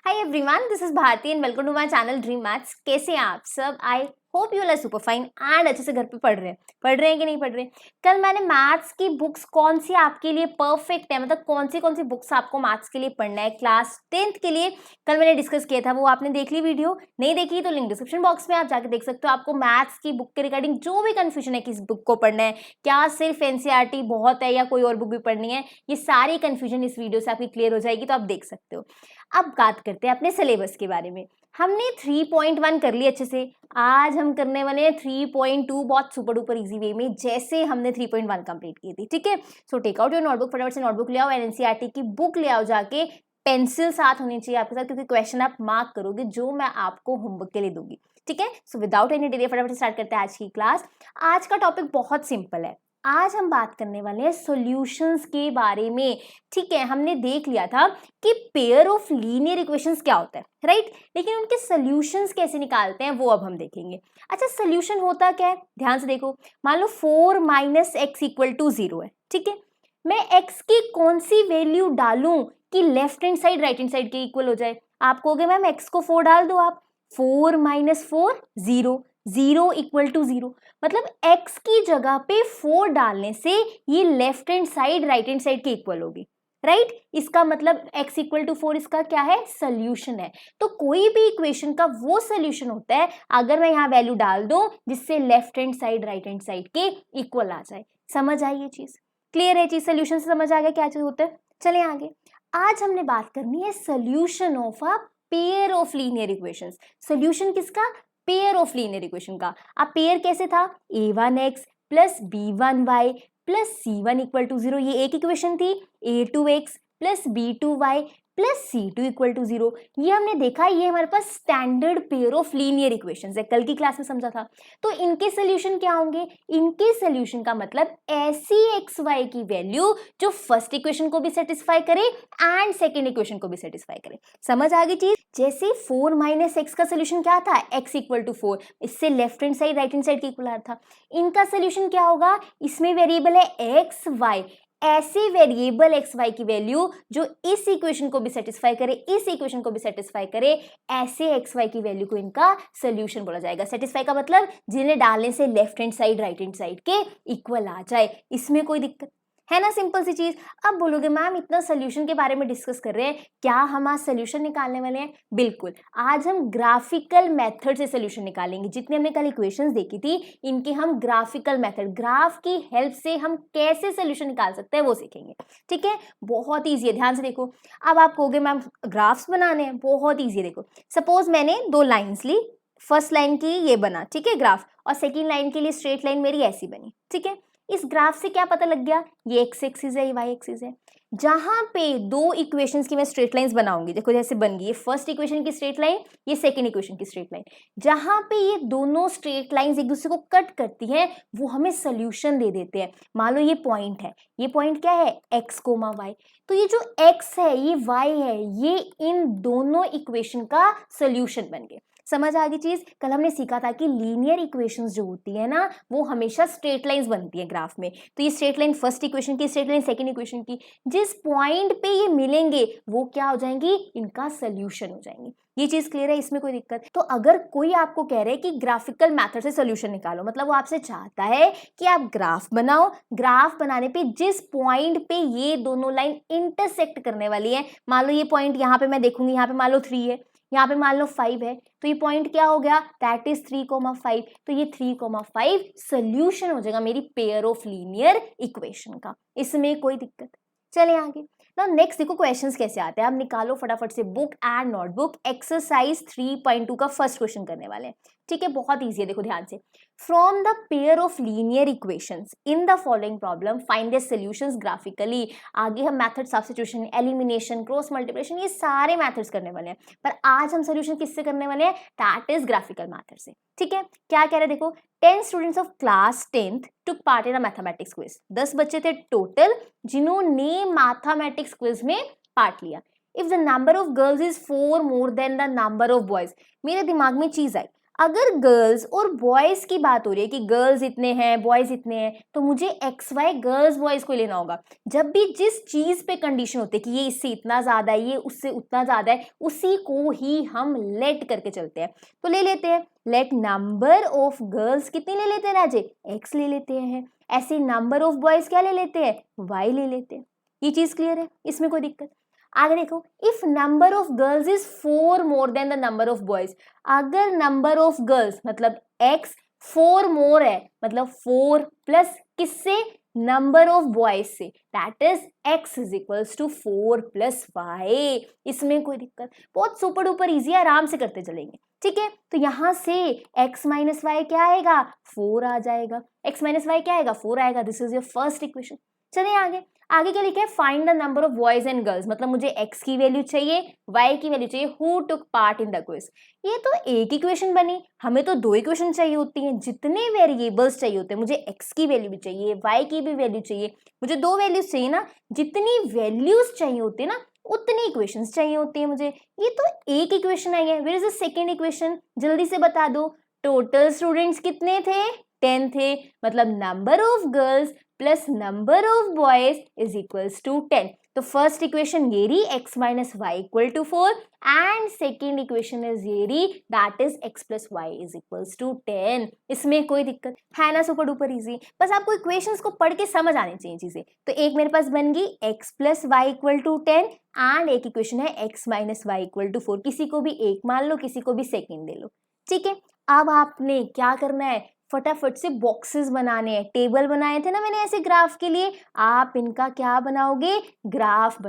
Hi everyone, this is Bharti and welcome to my channel dream maths. कैसे हैं आप सब? I hope you are super fine and अच्छे से घर पे पढ़ रहे हैं कि नहीं पढ़ रहे। कल मैंने मैथ्स की बुक्स कौन सी आपके लिए परफेक्ट है, मतलब कौन सी बुक्स आपको मैथ्स के लिए पढ़ना है क्लास 10th के लिए, कल मैंने डिस्कस किया था। वो आपने देख ली वीडियो? नहीं देखी तो लिंक डिस्क्रिप्शन बॉक्स में आप जाके देख सकते हो। आपको मैथ्स की बुक के रिगार्डिंग जो भी कंफ्यूजन है, किस बुक को पढ़ना है, क्या सिर्फ एनसीईआरटी बहुत है या कोई और बुक भी पढ़नी है, ये सारी कंफ्यूजन इस वीडियो से आपकी क्लियर हो जाएगी, तो आप देख सकते हो। अब बात करते हैं अपने सिलेबस के बारे में। हमने 3.1 कर लिया अच्छे से। आज हम करने वाले हैं 3.2 बहुत सुपर डुपर इजी वे में, जैसे हमने 3.1 कंप्लीट की थी। ठीक है, so take out your notebook, फटाफट से नोटबुक ले आओ, एनसीईआरटी की बुक ले आओ जाके। पेंसिल साथ होनी चाहिए आपके साथ, क्योंकि क्वेश्चन आप मार्क करोगे जो मैं आपको होमवर्क के लिए दूंगी। ठीक है, सो विदाउट एनी डिले फटाफट से स्टार्ट करते हैं आज की क्लास। आज का टॉपिक बहुत सिंपल है। आज हम बात करने वाले हैं सॉल्यूशंस के बारे में। ठीक है, हमने देख लिया था कि पेयर ऑफ लीनियर इक्वेशंस क्या होता है, राइट? लेकिन उनके सॉल्यूशंस कैसे निकालते हैं वो अब हम देखेंगे। अच्छा, सॉल्यूशन होता क्या है, ध्यान से देखो। मान लो 4 माइनस एक्स इक्वल टू 0 है। ठीक है, मैं x की कौन सी वैल्यू डालूं कि left hand side right hand side के इक्वल हो जाए? आप कहोगे मैम x को 4 डाल दो आप। 4 माइनस 4 0, 0 इक्वल टू 0, मतलब x की जगह पे 4 डालने से ये left hand side right hand side के इक्वल होगी, राइट? इसका मतलब x इक्वल टू 4 इसका क्या है? सोल्यूशन है। तो कोई भी इक्वेशन का वो सोल्यूशन होता है अगर मैं यहाँ वैल्यू डाल दूं जिससे left hand side right hand side के इक्वल आ जाए। समझ आई ये चीज? क्लियर है चीज? सोल्यूशन से समझ आ गया क्या चीज होता है? चले आगे। आज हमने बात करनी है solution of a pair of linear equations. Solution किसका? पेयर ऑफ लीनियर इक्वेशन का। अब पेयर कैसे था? a1x plus b1y plus c1 equal to 0, ये एक इक्वेशन थी। a2x plus b2y plus c2 equal to 0, ये हमने देखा, ये हमारे पास standard pair of linear equations है, कल की क्लास में समझा था। तो इनके सोल्यूशन क्या होंगे? इनके सोल्यूशन का मतलब ऐसी एक्स वाई की वैल्यू जो फर्स्ट इक्वेशन को भी सेटिस्फाई करे एंड सेकेंड इक्वेशन को भी सेटिस्फाई करे। समझ आ गई चीज? जैसे 4 माइनस एक्स का सोल्यूशन क्या था? x इक्वल टू 4, इससे left hand side right hand side के इक्वल आ रहा था। इनका सोल्यूशन क्या होगा? इसमें वेरिएबल है एक्स वाई, ऐसे वेरिएबल एक्स वाई की वैल्यू जो इस इक्वेशन को भी सेटिस्फाई करे, इस इक्वेशन को भी सेटिस्फाई करे, ऐसे एक्स वाई की वैल्यू को इनका सोल्यूशन बोला जाएगा। सेटिस्फाई का मतलब जिन्हें डालने से left hand side right hand side के इक्वल आ जाए। इसमें कोई दिक्कत है ना? सिंपल सी चीज। अब बोलोगे मैम इतना सोल्यूशन के बारे में डिस्कस कर रहे हैं, क्या हम आज सोल्यूशन निकालने वाले हैं? बिल्कुल, आज हम ग्राफिकल मेथड से सोल्यूशन निकालेंगे। जितने हमने कल इक्वेशंस देखी थी, इनके हम ग्राफिकल मेथड, ग्राफ की हेल्प से हम कैसे सोल्यूशन निकाल सकते हैं वो सीखेंगे। ठीक है, बहुत ईजी है, ध्यान से देखो। अब आप कहोगे मैम ग्राफ्स बनाने हैं, बहुत ईजी है। देखो, सपोज मैंने दो लाइन्स ली, फर्स्ट लाइन की ये बना, ठीक है, ग्राफ, और सेकेंड लाइन के लिए स्ट्रेट लाइन मेरी ऐसी बनी। ठीक है, इस ग्राफ से क्या पता लग गया? ये एक्स एक्सिस है, ये वाई एक्सिस है। जहां पे दो इक्वेशंस की मैं स्ट्रेट लाइंस बनाऊंगी, देखो जैसे बन गई, ये फर्स्ट इक्वेशन की स्ट्रेट लाइन, ये सेकंड इक्वेशन की स्ट्रेट लाइन, जहां पे ये दोनों स्ट्रेट लाइंस एक दूसरे को कट करती हैं, वो हमें सोल्यूशन दे देते हैं। मान लो ये पॉइंट है, ये पॉइंट क्या है? X comma y. तो ये जो एक्स है, ये वाई है, ये इन दोनों इक्वेशन का सोल्यूशन बन गए। समझ आ गई चीज? कल हमने सीखा था कि लीनियर इक्वेशंस जो होती है ना, वो हमेशा स्ट्रेट लाइंस बनती है ग्राफ में। तो ये स्ट्रेट लाइन फर्स्ट इक्वेशन की, स्ट्रेट लाइन सेकंड इक्वेशन की, जिस पॉइंट पे ये मिलेंगे वो क्या हो जाएंगी? इनका सोल्यूशन हो जाएंगे। ये चीज क्लियर है? इसमें कोई दिक्कत? तो अगर कोई आपको कह रहे हैं कि ग्राफिकल मेथड से सोल्यूशन निकालो, मतलब वो आपसे चाहता है कि आप ग्राफ बनाओ, ग्राफ बनाने पे जिस पॉइंट पे ये दोनों लाइन इंटरसेक्ट करने वाली है, मान लो ये पॉइंट यहाँ पे मैं देखूंगी, यहाँ पे मान लो 3 है, यहाँ पे मान लो 5 है, तो ये पॉइंट क्या हो गया? That is 3,5। तो ये 3,5 सोल्यूशन हो जाएगा मेरी पेयर ऑफ लीनियर इक्वेशन का। इसमें कोई दिक्कत? चले आगे ना। नेक्स्ट देखो क्वेश्चंस कैसे आते हैं। आप निकालो फटाफट से बुक एंड नोटबुक। एक्सरसाइज 3.2 का फर्स्ट क्वेश्चन करने वाले हैं। ठीक है, बहुत ईजी है, देखो ध्यान से। From the pair of linear equations in the following problem find the solutions graphically. आगे हम method substitution, elimination, cross multiplication, ये सारे मेथड्स करने वाले हैं, पर आज हम सॉल्यूशन किससे करने वाले हैं? दैट इज ग्राफिकल मेथड से। ठीक है, क्या कह रहे हैं देखो। 10 students of class 10th took part in a mathematics quiz. 10 बच्चे थे टोटल जिन्होंने मैथमेटिक्स क्विज में पार्ट लिया। If the number of girls is 4 more than the number of boys. मेरे दिमाग में चीज आई, अगर गर्ल्स और बॉयज की बात हो रही है कि गर्ल्स इतने हैं बॉयज इतने हैं, तो मुझे एक्स वाई गर्ल्स बॉयज को लेना होगा। जब भी जिस चीज पे कंडीशन होती है कि ये इससे इतना ज्यादा है, ये उससे उतना ज्यादा है, उसी को ही हम लेट करके चलते हैं। तो ले लेते हैं, लेट नंबर ऑफ गर्ल्स कितनी ले लेते हैं राजे, एक्स ले लेते हैं। ऐसे नंबर ऑफ बॉयज क्या ले लेते हैं, वाई ले लेते हैं। ये चीज क्लियर है, इसमें कोई दिक्कत? आगे देखो, if number of girls is 4 more than the number of boys, अगर नंबर ऑफ गर्ल्स मतलब x 4 मोर है, मतलब 4 प्लस किससे, नंबर ऑफ बॉयज से, that is x is equals to 4 plus y. इसमें कोई दिक्कत? बहुत सुपर डुपर इजी है, आराम से करते चलेंगे। ठीक है, तो यहां से x माइनस वाई क्या आएगा, 4 आ जाएगा। x माइनस वाई क्या आएगा, 4 आएगा। This is your first equation. चलिए आगे, आगे क्या लिखा है, find the number of boys and girls, मतलब मुझे x की वैल्यू चाहिए, y की वैल्यू चाहिए, who took part in the quiz. ये तो एक इक्वेशन बनी, हमें तो 2 इक्वेशन चाहिए होती हैं। जितने वेरिएबल्स चाहिए होते हैं, मुझे x की वैल्यू भी चाहिए, y की भी वैल्यू चाहिए, मुझे 2 वैल्यूज चाहिए ना। जितनी वैल्यूज चाहिए होती है ना, उतनी इक्वेशंस चाहिए होती है मुझे। ये तो एक इक्वेशन आई है। Where is the second equation, जल्दी से बता दो। टोटल स्टूडेंट्स कितने थे, 10 थे, मतलब number of girls plus number of boys is equals to 10। तो फर्स्ट इक्वेशन ये रही, x minus y equal to 4, and second equation is ये रही, that is x plus y is equals to 10। इसमें कोई दिक्कत है ना, सुपर डुपर इजी। बस आपको इक्वेशंस को पढ़ के समझ आनी चाहिए चीजें। तो एक मेरे पास बन गई x plus y equal to 10, and एक इक्वेशन है x minus y equal to 4। किसी को भी एक मान लो, किसी को भी सेकेंड दे लो। ठीक है, अब आपने क्या करना है, फटाफट से बॉक्सेस बनाने हैं। टेबल बनाए थे ना मैंने ऐसे ग्राफ के लिए, आप इनका क्या बनाओगे, ग्राफ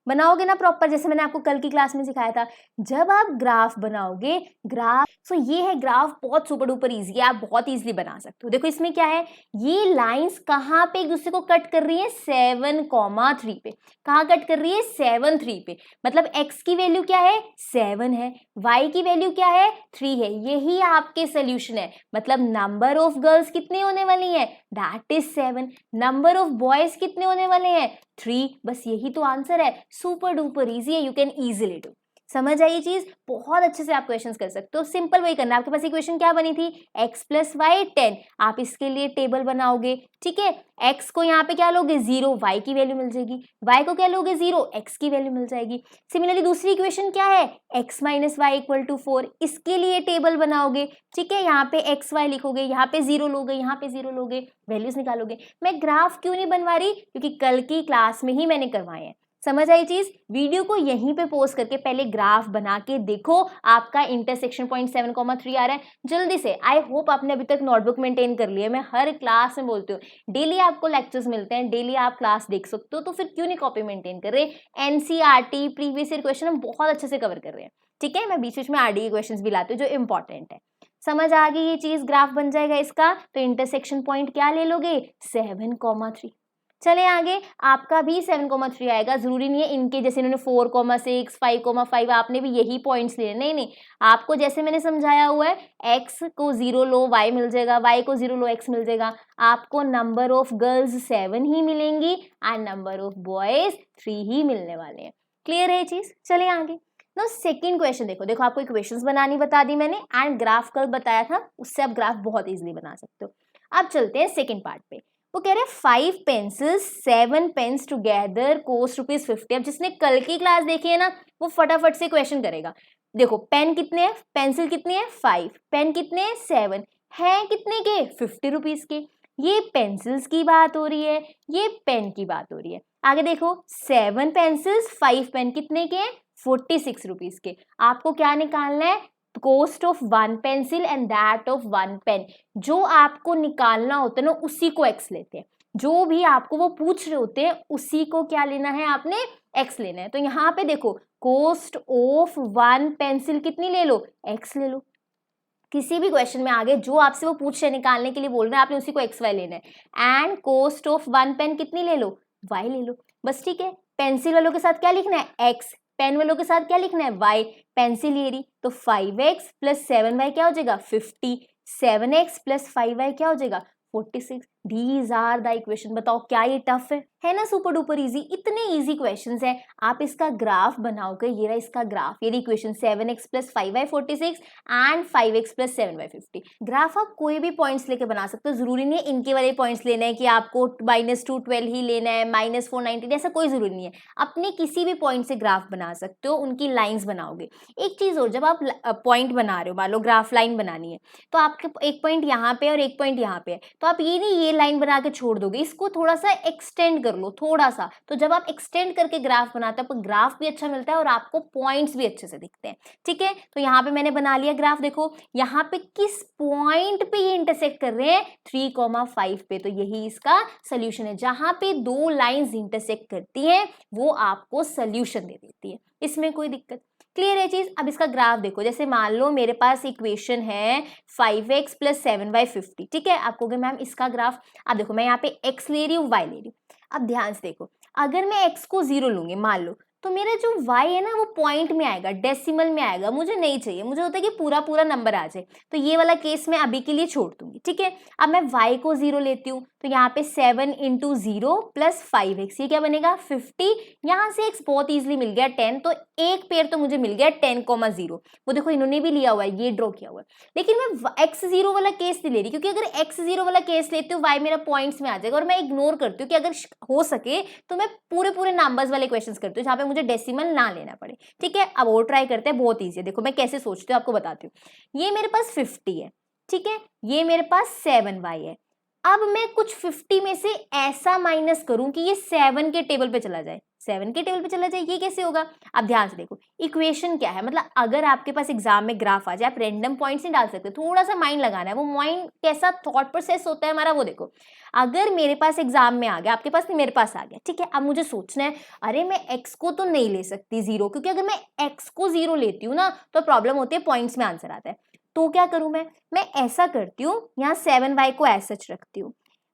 बनाओगे ना प्रॉपर, जैसे मैंने आपको कल की क्लास में सिखाया था। जब आप ग्राफ बनाओगे, ग्राफ, सो ये है ग्राफ, बहुत सुपर डुपर इजी है, आप बहुत इजीली बना सकते हो। देखो इसमें क्या है, ये लाइंस कहाँ पे एक दूसरे को कट कर रही है, 7,3 पे। कहाँ कट कर रही है, 7,3 पे। मतलब x की वैल्यू क्या है, 7 है, y की वैल्यू क्या है, 3 है। यही आपके सोल्यूशन है। मतलब नंबर ऑफ गर्ल्स कितनी होने वाली है, that is 7। Number of boys कितने होने वाले हैं, 3। बस यही तो आंसर है। सुपर डुपर इजी है, यू कैन इजीली डू। समझ आई ये चीज, बहुत अच्छे से आप क्वेश्चंस कर सकते हो। सिंपल वही करना, आपके पास इक्वेशन क्या बनी थी, x प्लस वाई 10। आप इसके लिए टेबल बनाओगे। ठीक है, x को यहाँ पे क्या लोगे, 0, y की वैल्यू मिल जाएगी। y को क्या लोगे, 0, x की वैल्यू मिल जाएगी। सिमिलरली दूसरी इक्वेशन क्या है, x minus y equal to 4। इसके लिए टेबल बनाओगे। ठीक है, यहाँ पे एक्स वाई लिखोगे, यहाँ पे 0 लोगे, यहाँ पे 0 लोगे, वैल्यूज निकालोगे। मैं ग्राफ क्यों नहीं बनवा रही, क्योंकि कल की क्लास में ही मैंने करवाए हैं। समझ आई चीज? वीडियो को यहीं पे पॉज करके पहले ग्राफ बना के देखो, आपका इंटरसेक्शन पॉइंट 7,3 आ रहा है। जल्दी से, आई होप आपने अभी तक नोटबुक मेंटेन कर लिया है। मैं हर क्लास में बोलती हूँ, डेली आपको लेक्चर्स मिलते हैं, डेली आप क्लास देख सकते हो, तो फिर क्यों नहीं कॉपी मेंटेन कर रहे। एनसीईआरटी प्रीवियस ईयर क्वेश्चन हम बहुत अच्छे से कवर कर रहे हैं। ठीक है, मैं बीच बीच में आरडीए क्वेश्चन भी लाती हूँ जो इंपॉर्टेंट है। समझ आ गई ये चीज, ग्राफ बन जाएगा इसका। तो इंटरसेक्शन पॉइंट क्या ले लोगे, 7,3। चले आगे, आपका भी 7,3 आएगा। जरूरी नहीं है इनके जैसे इन्होंने 4,6, 5,5, आपने भी यही पॉइंट्स लिए। नहीं नहीं, आपको जैसे मैंने समझाया हुआ है, x को 0 लो y मिल जाएगा, y को 0 लो x मिल जाएगा। आपको नंबर ऑफ गर्ल्स 7 ही मिलेंगी एंड नंबर ऑफ बॉयज 3 ही मिलने वाले हैं। क्लियर है ये चीज? चले आगे। नो सेकेंड क्वेश्चन देखो, देखो आपको इक्वेशंस बनानी बता दी मैंने, एंड ग्राफ कल बताया था, उससे आप ग्राफ बहुत इजीली बना सकते हो। अब चलते हैं सेकेंड पार्ट पे। वो कह रहे हैं 5 पेंसिल्स 7 पेन्स टुगेदर कॉस्ट ₹50। अब जिसने कल की क्लास देखी है ना, वो फटाफट से क्वेश्चन करेगा। देखो पेन कितने हैं, पेंसिल कितनी है 5, पेन कितने हैं 7, है कितने के, 50 रुपीज के। ये पेंसिल्स की बात हो रही है, ये पेन की बात हो रही है। आगे देखो 7 पेंसिल्स 5 पेन कितने के हैं, 46 रुपीज के। आपको क्या निकालना है, cost of 1 pencil and that of 1 pen. जो आपको निकालना होता है ना, उसी को x लेते हैं। जो भी आपको वो पूछ रहे होते हैं, उसी को क्या लेना है, आपने x लेना है। तो यहाँ पे देखो, कॉस्ट ऑफ 1 पेंसिल कितनी ले लो, x ले लो। किसी भी क्वेश्चन में आगे जो आपसे वो पूछ रहे निकालने के लिए बोल रहे हैं, आपने उसी को x y लेना है। एंड कॉस्ट ऑफ 1 पेन कितनी ले लो, y ले लो। बस ठीक है, पेंसिल वालों के साथ क्या लिखना है, x, पेन वालों के साथ क्या लिखना है, y। पेंसिल ये रही, तो 5x प्लस 7y क्या हो जाएगा, 50। 7x प्लस 5y क्या हो जाएगा, 46। These are the equation. बताओ क्या ये टफ है ना? Super duper easy. इतने इजी क्वेश्चंस हैं। आप इसका ग्राफ बनाओगे, ये रहा इसका ग्राफ, ये equation 7x + 5y 46 and 5x + 7y 50। Graph आप कोई भी पॉइंट्स लेके बना सकते हो, जरूरी नहीं है इनके वाले पॉइंट्स लेना है कि आपको -212 ही लेना है, -490, ऐसा कोई जरूरी नहीं है। अपने किसी भी पॉइंट से ग्राफ बना सकते हो, उनकी लाइंस बनाओगे। एक चीज और, जब आप पॉइंट बना रहे हो, मान लो ग्राफ लाइन बनानी है, तो आपके एक पॉइंट यहाँ पे और एक पॉइंट यहाँ पे है, तो आप ये नहीं ये लाइन बना के छोड़ दोगे, इसको थोड़ा सा एक्सटेंड कर लो, थोड़ा सा। तो जब आप एक्सटेंड करके ग्राफ बनाते हो, आपको ग्राफ भी अच्छा मिलता है और आपको पॉइंट्स भी अच्छे से दिखते हैं। ठीक है, तो यहाँ पे मैंने बना लिया ग्राफ। देखो यहाँ पे किस पॉइंट पे ये इंटरसेक्ट कर रहे हैं, 3,5 पे। तो यही इसका सोल्यूशन है। जहां पे दो लाइंस इंटरसेक्ट करती हैं वो आपको सोल्यूशन दे देती है, इसमें कोई दिक्कत। क्लियर है चीज? अब इसका ग्राफ देखो, जैसे मान लो मेरे पास इक्वेशन है 5x + 7y 50। ठीक है, आप कहोगे मैम इसका ग्राफ। अब देखो मैं यहाँ पे x ले रही हूँ, y ले रही हूँ। अब ध्यान से देखो, अगर मैं x को 0 लूंगी मान लो, तो मेरा जो y है ना वो पॉइंट में आएगा, डेसिमल में आएगा। मुझे नहीं चाहिए, मुझे होता है कि पूरा पूरा नंबर आ जाए। तो ये वाला केस मैं अभी के लिए छोड़ दूंगी। ठीक है, अब मैं y को 0 लेती हूँ, तो यहाँ पे 7 × 0 + 5x, ये क्या बनेगा 50। यहाँ से x बहुत ईजिली मिल गया 10, तो एक पेयर तो मुझे मिल गया 10,0। वो देखो इन्होंने भी लिया हुआ है, ये ड्रॉ किया हुआ है। लेकिन मैं x0 वाला केस नहीं ले रही, क्योंकि अगर x0 वाला केस लेती हूँ y मेरा पॉइंट्स में आ जाएगा। और मैं इग्नोर करती हूँ कि अगर हो सके तो मैं पूरे पूरे नंबर्स वाले क्वेश्चंस करती हूँ जहाँ पे मुझे डेसिमल ना लेना पड़े। ठीक है, अब और ट्राई करते हैं, बहुत ईजी है। देखो मैं कैसे सोचती हूँ आपको बताती हूँ। ये मेरे पास 50 है, ठीक है, ये मेरे पास 7y है। अब मैं कुछ 50 में से ऐसा माइनस करूं कि ये 7 के टेबल पे चला जाए, 7 के टेबल पे चला जाए। ये कैसे होगा? अब ध्यान से देखो, इक्वेशन क्या है, मतलब अगर आपके पास एग्जाम में ग्राफ आ जाए, आप रैंडम पॉइंट्स नहीं डाल सकते, थोड़ा सा माइंड लगाना है। वो माइंड कैसा थॉट प्रोसेस होता है हमारा, वो देखो। अगर मेरे पास एग्जाम में आ गया, आपके पास नहीं, मेरे पास आ गया, ठीक है, अब मुझे सोचना है, अरे मैं x को तो नहीं ले सकती 0, क्योंकि अगर मैं x को 0 लेती हूँ ना तो प्रॉब्लम होती है, पॉइंट्स में आंसर आता है। तो क्या करूं मैं ऐसा करती हूँ, यहाँ 7y को ऐसा रखती हूँ।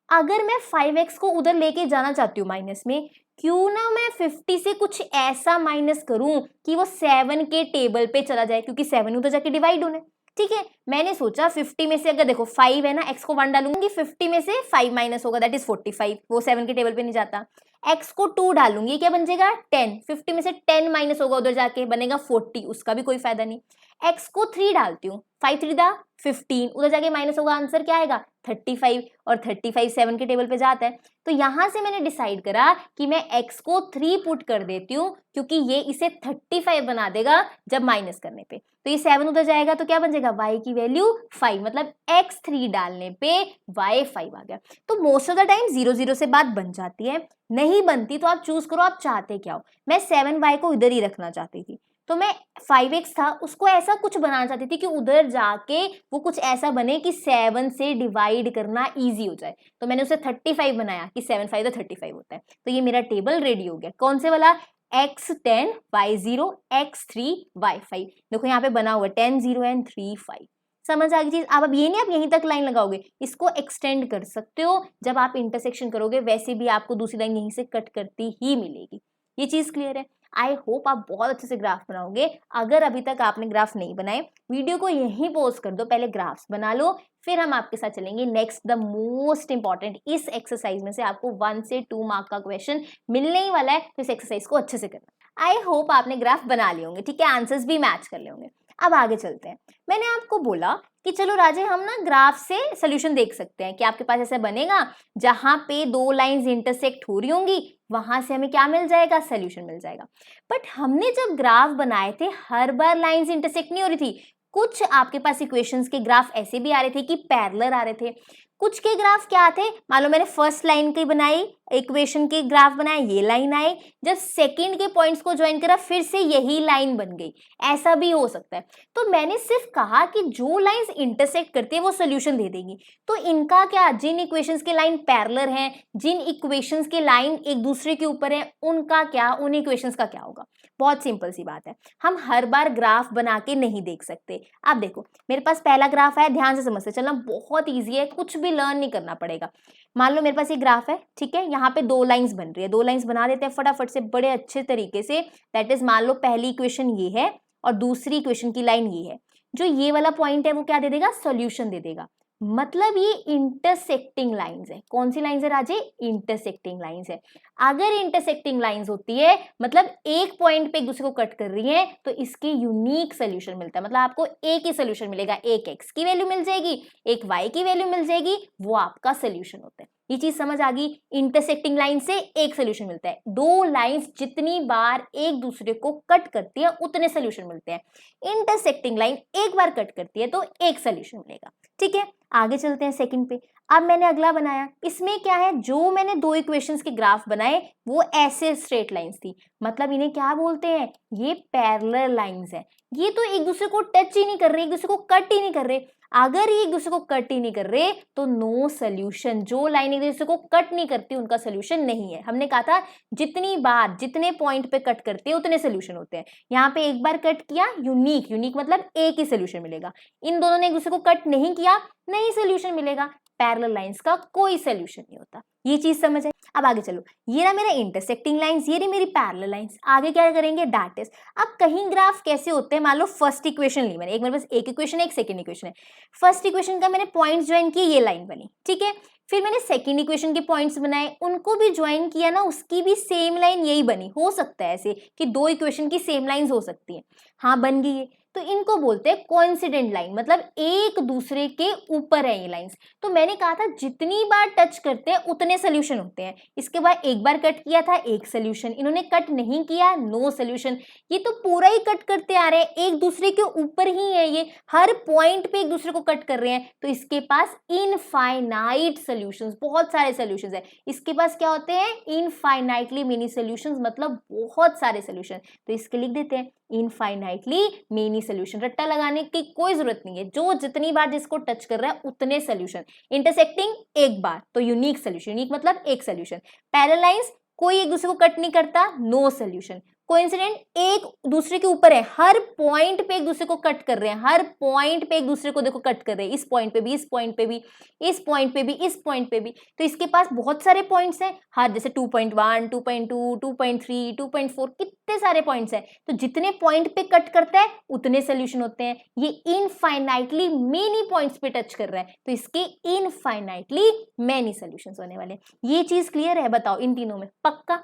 अगर मैं 5x को उधर लेके जाना चाहती हूँ माइनस में, क्यों ना मैं 50 से कुछ ऐसा माइनस करूं कि वो 7 के टेबल पे चला जाए, क्योंकि 7 उधर जाके डिवाइड होने। ठीक है, मैंने सोचा 50 में से, अगर देखो 5 है ना, x को 1 डालूंगी, 50 में से 5 माइनस होगा, दैट इज 45। वो 7 के टेबल पे नहीं जाता। x को 2 डालूंगी, क्या बन जाएगा 10। 50 में से 10 माइनस होगा, उधर जाके बनेगा 40, उसका भी कोई फायदा नहीं। x को 3 डालती हूँ, 5 3 दा 15, उधर जाके माइनस होगा, आंसर क्या आएगा 35। और 35 7 के टेबल पे जाता है। तो यहां से मैंने डिसाइड करा कि मैं x को 3 पुट कर देती हूँ, क्योंकि ये इसे 35 बना देगा जब माइनस करने पे। तो ये 7 उधर जाएगा, तो क्या बन जाएगा y की वैल्यू 5, मतलब x 3 डालने पे y 5 आ गया। तो मोस्ट ऑफ द टाइम 0 0 से बात बन जाती है, नहीं बनती तो आप चूज करो आप चाहते क्या हो। मैं 7y को इधर ही रखना चाहती थी, तो मैं 5x था उसको ऐसा कुछ बनाना चाहती थी कि उधर जाके वो कुछ ऐसा बने कि 7 से डिवाइड करना इजी हो जाए। तो मैंने उसे 35 बनाया कि 7 5 35 होता है। तो ये मेरा टेबल रेडी हो गया। कौन से वाला? x10 y0 x3 y5। देखो यहाँ पे बना हुआ 10 0 एंड 3 5। समझ आ गई चीज? अब ये नहीं आप यहीं तक लाइन लगाओगे, इसको एक्सटेंड कर सकते हो। जब आप इंटरसेक्शन करोगे वैसे भी आपको दूसरी लाइन यहीं से कट करती ही मिलेगी। ये चीज क्लियर है? आई होप आप बहुत अच्छे से ग्राफ बनाओगे। अगर अभी तक आपने ग्राफ नहीं बनाए, वीडियो को यहीं पॉज कर दो, पहले ग्राफ्स बना लो, फिर हम आपके साथ चलेंगे नेक्स्ट द मोस्ट इंपॉर्टेंट। इस एक्सरसाइज में से आपको 1 से 2 मार्क का क्वेश्चन मिलने ही वाला है, तो इस एक्सरसाइज को अच्छे से करना। आई होप आपने ग्राफ बना लिए होंगे, ठीक है, आंसर्स भी मैच कर ले होंगे। अब आगे चलते हैं। मैंने आपको बोला कि चलो राजे हम ना ग्राफ से सोल्यूशन देख सकते हैं कि आपके पास ऐसा बनेगा जहां पे दो लाइंस इंटरसेक्ट हो रही होंगी, वहां से हमें क्या मिल जाएगा, सोल्यूशन मिल जाएगा। बट हमने जब ग्राफ बनाए थे हर बार लाइंस इंटरसेक्ट नहीं हो रही थी। कुछ आपके पास इक्वेशंस के ग्राफ ऐसे भी आ रहे थे कि पैरेलल आ रहे थे। कुछ के ग्राफ क्या थे, मान लो मैंने फर्स्ट लाइन की बनाई, इक्वेशन के ग्राफ बनाए, ये लाइन आई, जब सेकंड के पॉइंट्स को ज्वाइन करा फिर से यही लाइन बन गई। ऐसा भी हो सकता है। तो मैंने सिर्फ कहा कि जो लाइंस इंटरसेक्ट करती है वो सोल्यूशन दे देंगी। तो इनका क्या, जिन इक्वेशंस के लाइन पैरेलल हैं, जिन इक्वेशंस के लाइन एक दूसरे के ऊपर है, उनका क्या, उन इक्वेशंस का क्या होगा। बहुत सिंपल सी बात है, हम हर बार ग्राफ बना के नहीं देख सकते। अब देखो मेरे पास पहला ग्राफ है, ध्यान से समझते चलना, बहुत ईजी है, कुछ भी लर्न नहीं करना पड़ेगा। मान लो मेरे पास ये ग्राफ है, ठीक है, यहाँ पे दो लाइंस बन रही है, दो लाइंस बना देते हैं फटाफट से बड़े अच्छे तरीके से। दैट इज, मान लो पहली इक्वेशन ये है और दूसरी इक्वेशन की लाइन ये है। जो ये वाला पॉइंट है वो क्या दे देगा, सॉल्यूशन दे देगा। मतलब ये इंटरसेक्टिंग लाइंस है। कौन सी लाइंस है राजे? इंटरसेक्टिंग लाइंस है। अगर इंटरसेक्टिंग लाइंस होती है मतलब एक पॉइंट पे एक दूसरे को कट कर रही है तो इसके यूनिक सोल्यूशन मिलता है। मतलब आपको एक ही सोल्यूशन मिलेगा, एक x की वैल्यू मिल जाएगी, एक y की वैल्यू मिल जाएगी, वो आपका सोल्यूशन होता है। ये चीज समझ आ गई? इंटरसेक्टिंग लाइन से एक सोल्यूशन मिलता है। दो लाइंस जितनी बार एक दूसरे को कट करती है उतने सोल्यूशन मिलते हैं। इंटरसेक्टिंग लाइन एक बार कट करती है तो एक सोल्यूशन मिलेगा। ठीक है, आगे चलते हैं सेकंड पे। अब मैंने अगला बनाया, इसमें क्या है, जो मैंने दो इक्वेशंस के ग्राफ बनाए वो ऐसे स्ट्रेट लाइंस थी। मतलब इन्हें क्या बोलते हैं? ये पैरेलल लाइंस है। ये तो एक दूसरे को टच ही नहीं कर रहे, एक दूसरे को कट ही नहीं कर रहे। अगर ये एक दूसरे को कट ही नहीं कर रहे तो नो सोल्यूशन। जो लाइन एक दूसरे को कट नहीं करती उनका सोल्यूशन नहीं है। हमने कहा था जितनी बार जितने पॉइंट पे कट करते हैं उतने सोल्यूशन होते हैं। यहाँ पे एक बार कट किया, यूनिक, यूनिक मतलब एक ही सोल्यूशन मिलेगा। इन दोनों ने एक दूसरे को कट नहीं किया, नहीं सोल्यूशन मिलेगा। पैरेलल लाइंस का कोई सोल्यूशन नहीं होता। ये चीज समझ है? अब आगे चलो, ये ना मेरा इंटरसेक्टिंग लाइंस, ये रही मेरी पैरेलल लाइंस। आगे क्या करेंगे? दैट इज, अब कहीं ग्राफ कैसे होते हैं, मान लो फर्स्ट इक्वेशन ली मैंने, एक मेरे पास एक इक्वेशन है, एक सेकंड इक्वेशन है। फर्स्ट इक्वेशन का मैंने पॉइंट्स ज्वाइन किए, ये लाइन बनी, ठीक है। फिर मैंने सेकंड इक्वेशन के पॉइंट्स बनाए, उनको भी ज्वाइन किया ना, उसकी भी सेम लाइन यही बनी। हो सकता है ऐसे कि दो इक्वेशन की सेम लाइंस हो सकती है, हाँ बन गई है। तो इनको बोलते हैं कोइंसिडेंट लाइन, मतलब एक दूसरे के ऊपर है ये लाइंस। तो मैंने कहा था जितनी बार टच करते हैं उतने सोल्यूशन होते हैं। इसके बाद एक बार कट किया था, एक सोल्यूशन। इन्होंने कट नहीं किया, नो सोल्यूशन। ये तो पूरा ही कट करते आ रहे हैं, एक दूसरे के ऊपर ही है, ये हर पॉइंट पे एक दूसरे को कट कर रहे हैं। तो इसके पास इनफाइनाइट सोल्यूशंस, बहुत सारे सोल्यूशंस है। इसके पास क्या होते हैं? इनफाइनाइटली मेनी सोल्यूशंस, मतलब बहुत सारे सोल्यूशन। तो इसके लिख देते हैं इनफाइनाइटली मेनी सोल्यूशन। रट्टा लगाने की कोई जरूरत नहीं है, जो जितनी बार जिसको टच कर रहा है उतने सोल्यूशन। इंटरसेक्टिंग एक बार तो यूनिक सोल्यूशन, यूनिक मतलब एक सोल्यूशन। पैरेलल लाइंस कोई एक दूसरे को कट नहीं करता, नो सोल्यूशन। कोइंसिडेंट एक दूसरे के ऊपर है, हर पॉइंट पे एक दूसरे को कट कर रहे हैं, हर पॉइंट पे एक दूसरे को देखो कट कर रहे हैं, इस पॉइंट पे भी, इस पॉइंट पे भी, इस पॉइंट पे भी, इस पॉइंट पे भी। तो इसके पास बहुत सारे पॉइंट्स हैं, हर जैसे 2.1, 2.2, 2.3, 2.4, कितने सारे पॉइंट्स हैं। तो जितने पॉइंट पे कट करता है उतने सोल्यूशन होते हैं। ये इनफाइनाइटली मेनी पॉइंट्स पे टच कर रहा है तो इसके इनफाइनाइटली मेनी सोल्यूशंस होने वाले। ये चीज क्लियर है? बताओ इन तीनों में पक्का?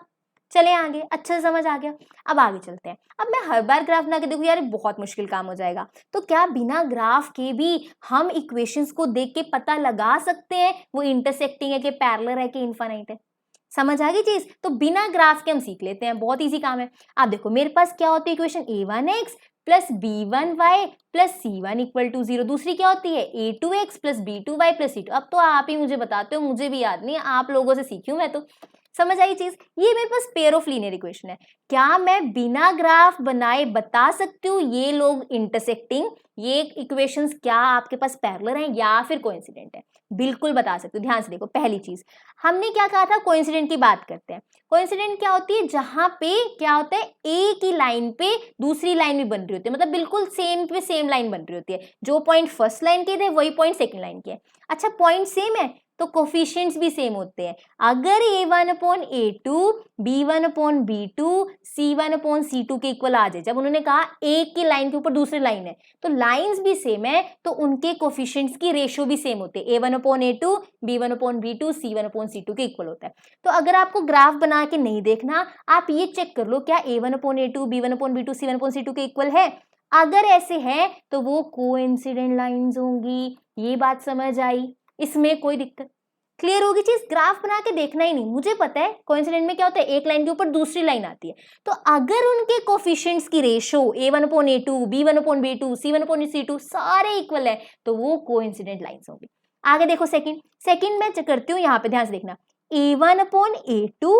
चले आगे, अच्छे से समझ आ गया। अब आगे चलते हैं। अब मैं हर बार ग्राफ बना के देखूं यार, बहुत मुश्किल काम हो जाएगा। तो क्या बिना ग्राफ के भी हम इक्वेशंस को देख के पता लगा सकते हैं वो इंटरसेक्टिंग है कि पैरेलल है कि इनफाइनाइट है? समझ आ गई चीज? तो बिना ग्राफ के हम सीख लेते हैं, बहुत इजी काम है। आप देखो मेरे पास क्या होती है equation, a1x plus b1y plus c1 equal to 0। दूसरी क्या होती है, a2x plus b2y plus c2। अब तो आप ही मुझे बताते हो, मुझे भी याद नहीं है, आप लोगों से सीखी हूं मैं तो। समझ आई चीज? ये मेरे पास पेयर ऑफ लीनियर इक्वेशन है। क्या मैं बिना ग्राफ बनाए बता सकती हूँ ये लोग इंटरसेक्टिंग, ये इक्वेशंस क्या आपके पास पैरेलल हैं या फिर कोइंसिडेंट है? बिल्कुल बता सकते हो। ध्यान से देखो, पहली चीज हमने क्या कहा था, कोइंसिडेंट की बात करते हैं। कोइंसिडेंट क्या होती है? जहां पे क्या होता है, एक ही लाइन पे दूसरी लाइन भी बन रही होती है, मतलब बिल्कुल सेम पे सेम लाइन बन रही होती है। जो पॉइंट फर्स्ट लाइन के थे वही पॉइंट सेकंड लाइन के है। अच्छा, पॉइंट सेम है तो कोफिशिएंट्स भी सेम होते हैं। अगर a1/a2, b1/b2, c1/c2 के इक्वल आ जाए, जब उन्होंने कहा एक की लाइन के ऊपर दूसरी लाइन है तो लाइंस भी सेम है तो उनके कोफिशिएंट्स की रेशियो भी सेम होते हैं। a1/a2, b1/b2, c1/c2 के इक्वल होता है। तो अगर आपको ग्राफ बना के नहीं देखना, आप ये चेक कर लो क्या a1/a2, b1/b2, c1/c2 के इक्वल है। अगर ऐसे है तो वो कोइंसिडेंट लाइंस होंगी। ये बात समझ आई? इसमें कोई दिक्कत? क्लियर होगी चीज? ग्राफ बना के देखना ही नहीं। मुझे पता है कोइंसिडेंट में क्या होता है, एक लाइन के ऊपर दूसरी लाइन आती है। तो अगर उनके कोफिशिएंट्स की रेशो a1/a2, b1/b2, c1/c2 सारे इक्वल है तो वो कोइंसिडेंट लाइंस होंगी। आगे देखो सेकंड मैं करती हूँ, यहाँ पे ध्यान से देखना। a1/a2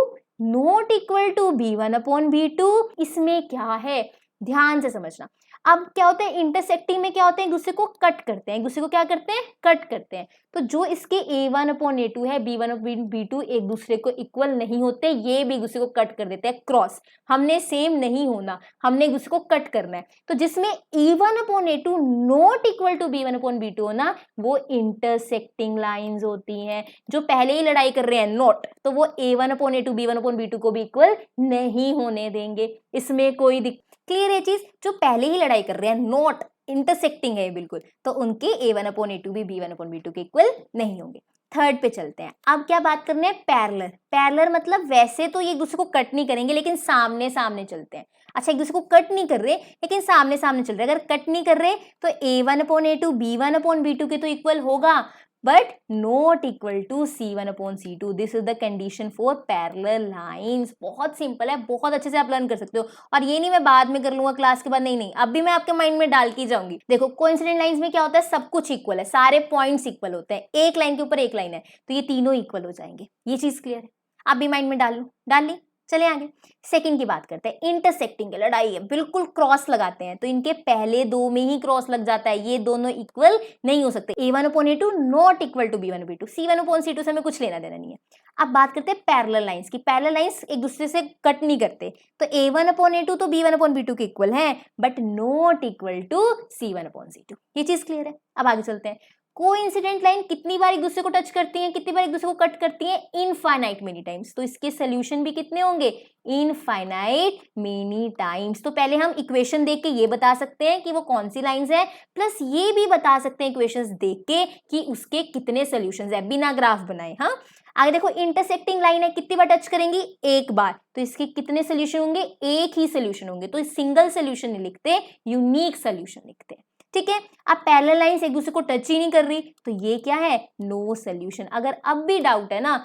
not equal to b1/b2, इसमें क्या है ध्यान से समझना। अब क्या होता है, इंटरसेक्टिंग में क्या होता है, एक दूसरे को कट करते हैं, एक दूसरे को क्या करते हैं, कट करते हैं। तो जो इसके a1/a2 है, b1/b2 एक दूसरे को इक्वल नहीं होते, ये भी एक दूसरे को कट कर देते हैं क्रॉस। हमने सेम नहीं होना, हमने एक दूसरे को कट करना है। तो जिसमें a1/a2 not equal to b1/b2 होना, वो इंटरसेक्टिंग लाइंस होती हैं। जो पहले ही लड़ाई कर रहे हैं नॉट, तो वो a1/a2, b1/b2 को भी इक्वल नहीं होने देंगे। इसमें कोई क्लियर है चीज? जो पहले ही लड़ाई कर रहे हैं, नॉट इंटरसेक्टिंग है बिल्कुल, तो उनके a1/a2 भी b1/b2 के इक्वल नहीं होंगे। थर्ड पे चलते हैं। अब क्या बात करने हैं? पैरेलल। पैरेलल मतलब वैसे तो ये एक दूसरे को कट नहीं करेंगे, लेकिन सामने सामने चलते हैं। अच्छा, एक दूसरे को कट नहीं कर रहे लेकिन सामने सामने चल रहे। अगर कट नहीं कर रहे तो a1/a2 b1/b2 के तो इक्वल होगा, but not equal to c1/c2। This is the condition for parallel lines. बहुत सिंपल है, बहुत अच्छे से आप लर्न कर सकते हो। और ये नहीं मैं बाद में कर लूंगा क्लास के बाद, नहीं नहीं, अभी मैं आपके माइंड में डाल के जाऊंगी। देखो, कोइंसिडेंट लाइंस में क्या होता है? सब कुछ इक्वल है, सारे पॉइंट्स इक्वल होते हैं, एक लाइन के ऊपर एक लाइन है, तो ये तीनों इक्वल हो जाएंगे। ये चीज क्लियर है? आप भी माइंड में डाल लो, डाल ली। चले आगे, सेकंड की बात करते हैं। इंटरसेक्टिंग लड़ाई है, बिल्कुल क्रॉस लगाते हैं, तो इनके पहले दो में ही क्रॉस लग जाता है, ये दोनों इक्वल नहीं हो सकते। a1/a2 not equal to b1/b2, c1/c2 से हमें कुछ लेना देना नहीं है। अब बात करते हैं पैरेलल लाइंस की। पैरेलल लाइंस एक दूसरे से कट नहीं करते, तो a1/a2 तो b1/b2 के इक्वल है, but not equal to c1/c2। ये चीज क्लियर है? अब आगे चलते हैं। कोइंसिडेंट लाइन कितनी बार एक दूसरे को टच करती हैं, कितनी बार एक दूसरे को कट करती हैं? Infinite many times. तो इसके सोल्यूशन भी कितने होंगे? Infinite many times. तो पहले हम इक्वेशन देख के ये बता सकते हैं कि वो कौन सी लाइंस है, प्लस ये भी बता सकते हैं इक्वेशंस देख के कि उसके कितने सोल्यूशंस है, बिना ग्राफ बनाए। हाँ, आगे देखो, इंटरसेक्टिंग लाइन है, कितनी बार टच करेंगी? एक बार। तो इसके कितने सोल्यूशन होंगे? एक ही सोल्यूशन होंगे। तो सिंगल सोल्यूशन नहीं लिखते, यूनिक सोल्यूशन लिखते हैं। ठीक है? अब पैरेलल लाइंस एक दूसरे को टच ही नहीं कर रही, तो ये क्या है? No solution. अगर अब भी डाउट है ना,